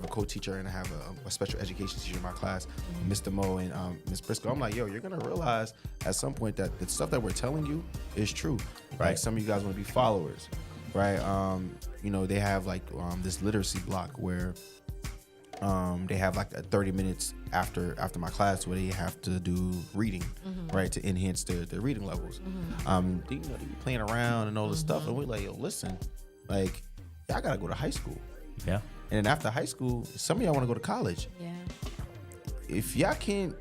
a co-teacher and I have a special education teacher in my class, Mr. Mo and Ms. Briscoe. I'm like, yo, you're gonna realize at some point that the stuff that we're telling you is true. Right. Like some of you guys want to be followers, right? They have like this literacy block where they have like 30 minutes after my class where they have to do reading, right, to enhance their reading levels. They be playing around and all this stuff, and we're like, yo, listen, like, I gotta go to high school. Yeah. And then after high school, some of y'all want to go to college. Yeah. If y'all can't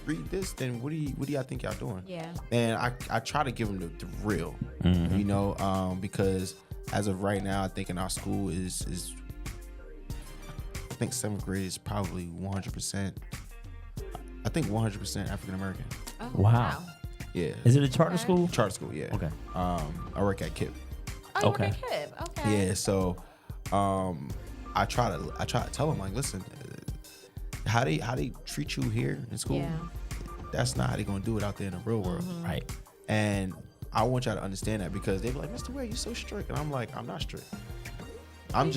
read this, then what do y'all think y'all doing? Yeah. And I try to give them the real, because as of right now, I think in our school is I think 7th grade is probably 100%. I think 100% African American. Oh, wow. Yeah. Is it a charter school? Charter school, yeah. Okay. I work at KIPP. Oh, you work at KIPP. Okay. Yeah. So, I try to tell them, like, listen, how they treat you here in school, that's not how they gonna do it out there in the real world, right? And I want y'all to understand that, because they be like, Mr. Ware, you're so strict, and I'm like, I'm not strict. I'm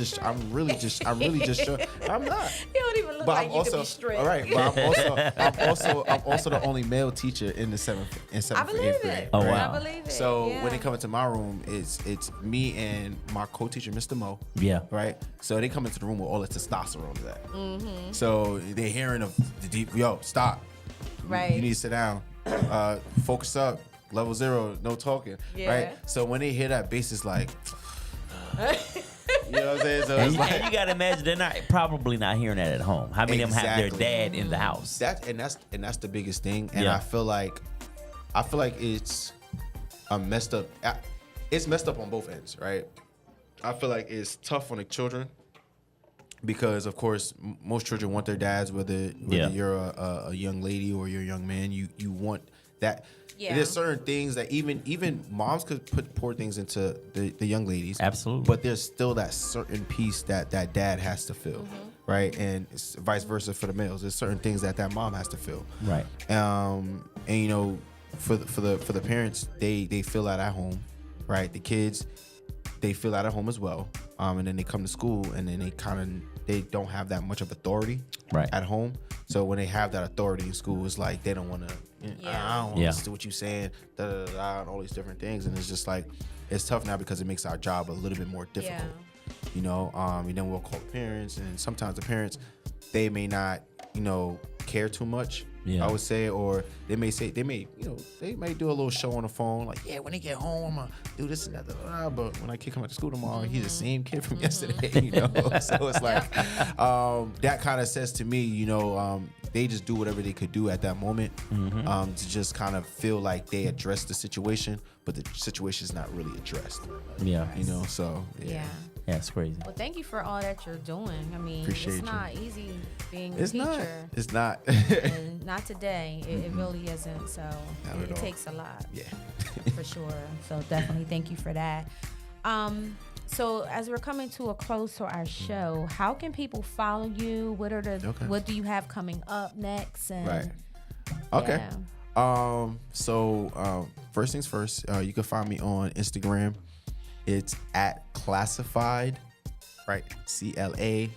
really just sure. I'm not. You don't even look like you could be strict. All right, but I'm also the only male teacher in the 7th and 8th grade. Oh wow. I believe it. So when they come into my room, it's me and my co-teacher, Mr. Mo. Yeah. Right. So they come into the room with all the testosterone to that. So they're hearing of the deep. Yo, stop. Right. You need to sit down. Focus up. Level 0. No talking. Yeah. Right. So when they hear that bass, it's like. know what I'm saying? So And it's you, like, and you gotta imagine they're probably not hearing that at home. How many of them have their Exactly. dad in the house? that's the biggest thing. And Yeah. I feel like it's a messed up. It's messed up on both ends, right? I feel like it's tough on the children because, of course, most children want their dads. Whether you're a young lady or you're a young man, you want that. Yeah. There's certain things that even moms could pour things into the young ladies. Absolutely. But there's still that certain piece that dad has to feel, right? And it's vice versa for the males. There's certain things that mom has to feel. Right. And you know, for the parents, they feel that at home, right? The kids, they feel that at home as well. And then they come to school and then they don't have that much of authority at home. So when they have that authority in school, it's like they don't want to. I don't want to listen to what you're saying, and all these different things, and it's just like it's tough now because it makes our job a little bit more difficult. You know, and then we'll call the parents, and sometimes the parents, they may not, care too much. Yeah. I would say, or they may do a little show on the phone, like, yeah, when they get home, I'm gonna do this and that, but when I kid come out to school tomorrow, he's the same kid from yesterday, So it's like, that kind of says to me, they just do whatever they could do at that moment, to just kind of feel like they addressed the situation, but the situation is not really addressed. Yeah. So yeah. Yeah, it's crazy. Well, thank you for all that you're doing. I mean, Appreciate it's you. not easy being a It's teacher. It's not. And not today. It really isn't. So at it all. takes a lot. Yeah. For sure. So definitely thank you for that. So as we're coming to a close to our show, how can people follow you? What do you have coming up next? And Right. Okay. yeah. So first things first, you can find me on Instagram. It's at classified, right? CLASSIFIEDS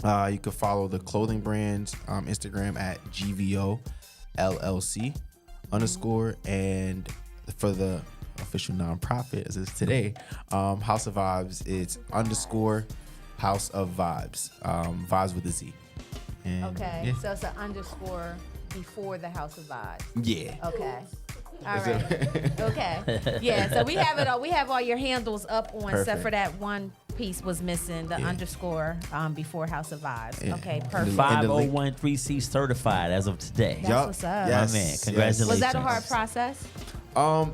_. You can follow the clothing brand's Instagram at GVO LLC _. And for the official nonprofit, as it's today, House of Vibes, it's _ House of Vibes, Vibes with a Z. And Okay. yeah. So it's an underscore before the House of Vibes. Yeah. Okay. All right. Okay. Yeah. So we have it all. We have all your handles up on, except Perfect. for that one piece was missing, the underscore before House of Vibes. Yeah. Okay. Perfect. 5013C certified as of today. That's what's up. Yes. My man, congratulations. Was that a hard process?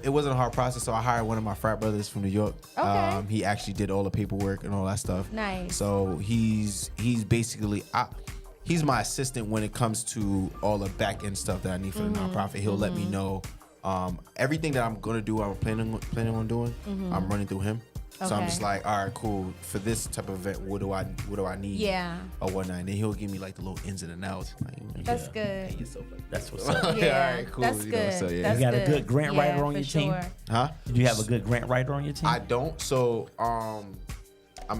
It wasn't a hard process, so I hired one of my frat brothers from New York. Okay. He actually did all the paperwork and all that stuff. Nice. So he's basically he's my assistant when it comes to all the back end stuff that I need for the nonprofit. He'll let me know everything that I'm gonna do. I'm planning on doing. I'm running through him. So I'm Okay. just like, all right, cool. For this type of event, what do I need? Yeah. Or whatnot. And then he'll give me like the little ins and outs. Like, That's good. That's what's up. Yeah. All right, cool. That's good. So, yeah. That's You got a good. good grant writer on for your team? sure. Huh? Do you have a good grant writer on your team? I don't. So I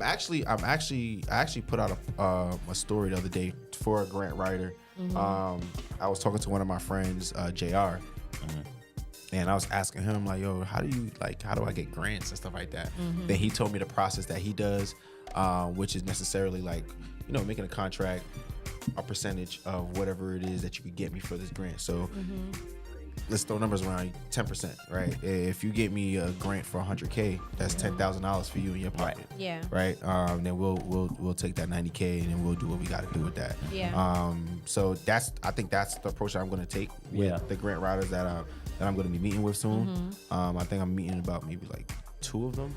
actually put out a story the other day for a grant writer. I was talking to one of my friends, JR, and I was asking him like, yo, how do I get grants and stuff like that? Then he told me the process that he does, which is necessarily like, making a contract, a percentage of whatever it is that you could get me for this grant. So let's throw numbers around, 10%, right? If you get me a grant for $100K, that's $10,000 for you in your pocket. Yeah. Right. Then we'll take that $90K and then we'll do what we got to do with that. Yeah. So I think that's the approach that I'm going to take with the grant writers that I'm going to be meeting with soon. I think I'm meeting about maybe like 2 of them.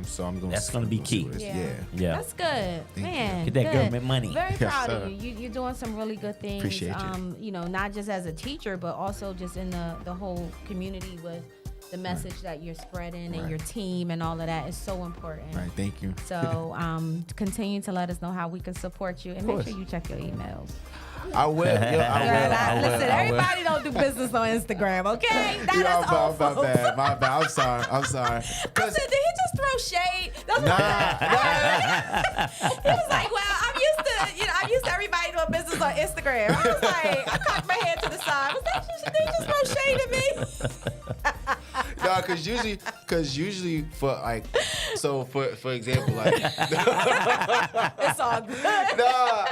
So I'm going. That's gonna be key. Yeah. That's good, man. Get that good. government money. Very Yes, proud sir. of you. You're doing some really good things. Appreciate you. Not just as a teacher, but also just in the whole community with the message that you're spreading and your team and all of that is so important. Right. Thank you. So continue to let us know how we can support you and make sure you check your emails. I will. I will. Listen, everybody don't do business on Instagram, okay? That is all, my folks. bad. My bad. I'm sorry. I said, did he just throw shade? That's He was like, well, I'm used to everybody doing business on Instagram. I was like, I cocked my head to the side. Did he just throw shade at me? No, because usually for like, so for example, like, It's all good. nah,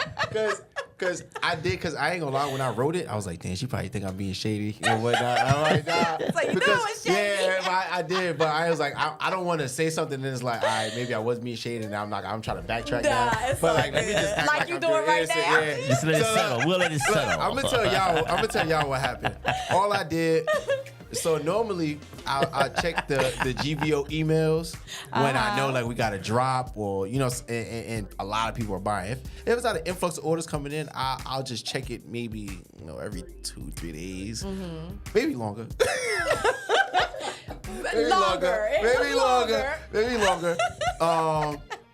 Cause I ain't gonna lie, when I wrote it, I was like, damn, she probably think I'm being shady and whatnot. I'm like, nah. It's like, you know it's shady. Yeah, I did, but I was like, I don't want to say something and it's like, all right, maybe I was being shady and I'm trying to backtrack now. It's But so like, let me just act like you I'm doing being right innocent. now. Yeah. Just let it settle. We'll let it Look, settle. I'm gonna tell y'all what happened. All I did. So normally I check the GVO emails when I know like we got a drop or and a lot of people are buying. If it's not an influx of orders coming in, I'll just check it maybe every 2-3 days, maybe longer. maybe longer.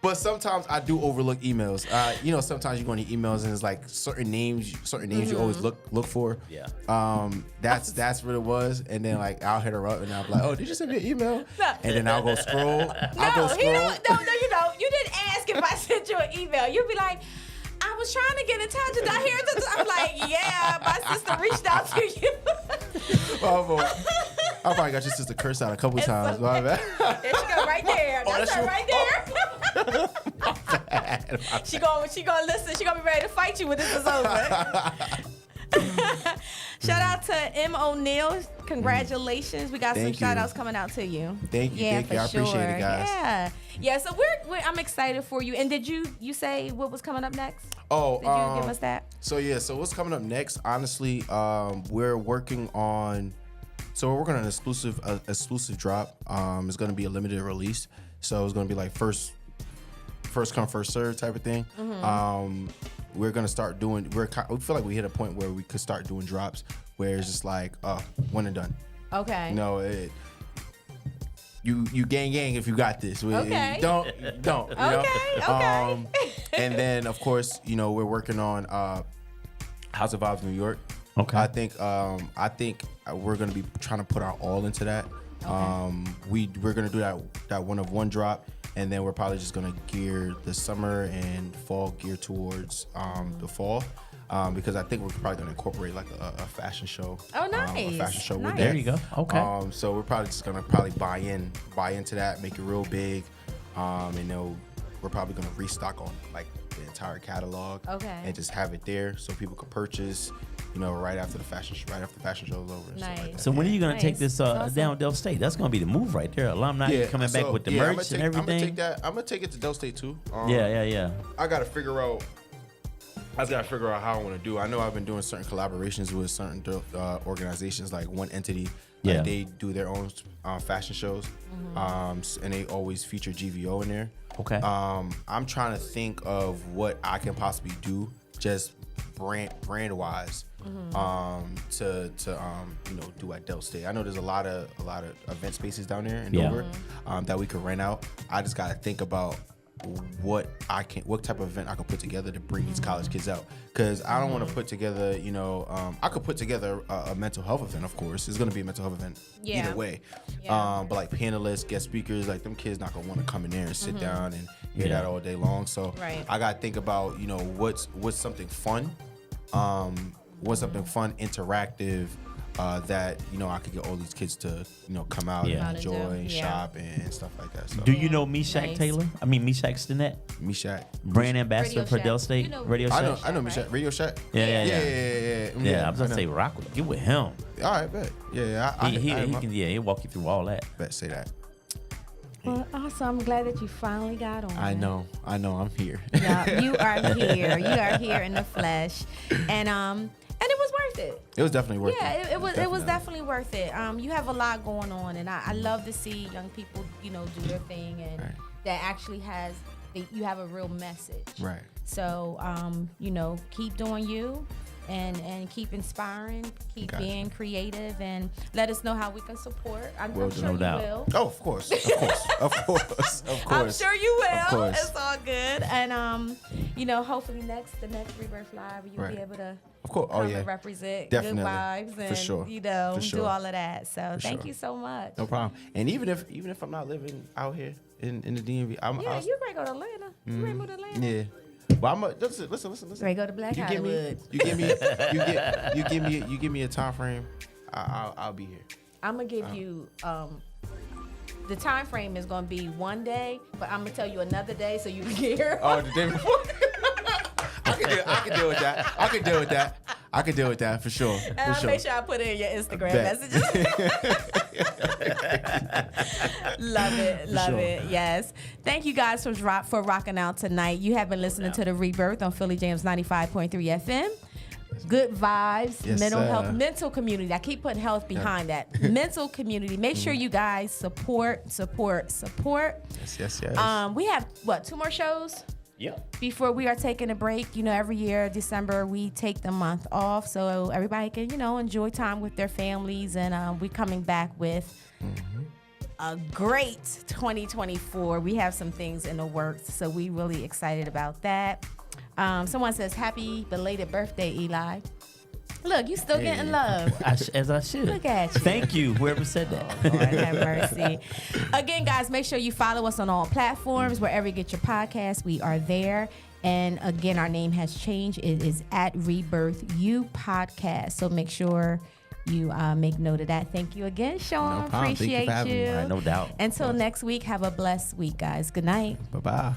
But sometimes I do overlook emails. Sometimes you go into emails and it's like certain names you always look for. Yeah. That's what it was. And then like I'll hit her up and I'll be like, oh, did you send me an email? And then I'll go scroll. You didn't ask if I sent you an email. You'd be like, I was trying to get in touch with that here. I'm like, yeah, my sister reached out to you. I probably got your sister cursed out a couple times. My bad. There she go, right there. That's her right there. She gonna listen. She gonna be ready to fight you when this is over. Shout out to M. O'Neal. Congratulations. We got some shout outs coming out to you. Thank you. I appreciate it, guys. Yeah. So I'm excited for you. And did you say what was coming up next? Oh, did you give us that? So what's coming up next? Honestly, we're working on an exclusive drop. It's gonna be a limited release. So it's gonna be like first come, first serve type of thing. We're gonna start doing. We feel like we hit a point where we could start doing drops where it's just like one and done. Okay. You gang if you got this. Okay. Don't. Okay. And then of course we're working on House of Vibes New York. Okay. I think we're gonna be trying to put our all into that. Okay. We're gonna do that one drop. And then we're probably just gonna gear the summer and fall gear towards the fall, because I think we're probably gonna incorporate like a fashion show. Oh, nice! A fashion show with that. There you go. Okay. So we're probably just gonna buy into that, make it real big, and we're probably gonna restock on like the entire catalog. Okay. And just have it there so people can purchase. Right after the fashion show is over. Nice. Like So when are you gonna take this down Delft State? That's gonna be the move right there. Alumni coming back with the merch and everything. I'm gonna take it to Delft State too. Yeah. I gotta figure out how I want to do. I know I've been doing certain collaborations with certain organizations, like one entity. Yeah. Like they do their own fashion shows, and they always feature GVO in there. Okay. I'm trying to think of what I can possibly do, just brand wise, to do at Delft State. I know there's a lot of event spaces down there in Dover that we could rent out. I just gotta think about what type of event I can put together to bring these college kids out, because I don't want to put together I could put together a mental health event. Of course it's going to be a mental health event either way, but like panelists, guest speakers, like them kids not going to want to come in there and sit down and hear that all day long. So I got to think about what's something fun, interactive, that I could get all these kids to come out and enjoy and shop and stuff like that. So. Do you know Meshach Taylor? I mean Meshach Stinnett, brand ambassador Radio for Shack. Delft State. Radio Shack. I know Meshach. Radio Shack. Yeah, I was gonna say get with him. All right, bet. Yeah. He'll walk you through all that. Bet say that. Well, awesome. I'm glad that you finally got on. I know. I'm here. Yeah, you are here. You are here in the flesh, and it was worth it. It was definitely worth it. Yeah, it was definitely worth it. You have a lot going on, and I love to see young people, do their thing, and that actually you have a real message. Right. So, keep doing you, and keep inspiring, keep being creative, and let us know how we can support. I'm sure you will. Oh, of course. I'm sure you will. Of course. It's all good, and hopefully the next Rebirth Live, you'll be able to. Of course. Come and represent Definitely. good vibes and For sure. do all of that. So thank you so much. No problem. And even if I'm not living out here in the DMV, you ready to go to Atlanta? You ready to move to Atlanta? Yeah. Well, listen. Ready to go to Black Hollywood? You give me a time frame. I'll be here. I'm gonna give you the time frame is gonna be one day, but I'm gonna tell you another day so you can get here. Oh, the day before. I can deal with that. I can deal with that for sure. And I'll make sure I put it in your Instagram messages. Love it. Yes. Thank you guys for rocking out tonight. You have been listening to the Rebirth on Philly Jams 95.3 FM. Good vibes, Yes, mental sir. health, mental community. I keep putting health behind that. Mental community. Make sure you guys support. Yes. We have 2 more shows? Yep. Before we are taking a break. Every year, December, we take the month off so everybody can, enjoy time with their families. And we're coming back with a great 2024. We have some things in the works, so we really excited about that. Someone says, happy belated birthday, Eli. Look, you still getting love. As I should. Look at you. Thank you, whoever said that. Oh, Lord have mercy. Again, guys, make sure you follow us on all platforms. Wherever you get your podcasts, we are there. And again, our name has changed. It is at Rebirth U Podcast. So make sure you make note of that. Thank you again, Sean. No problem. Thank you Appreciate for having me. you. Right, no doubt. Until next week, have a blessed week, guys. Good night. Bye-bye.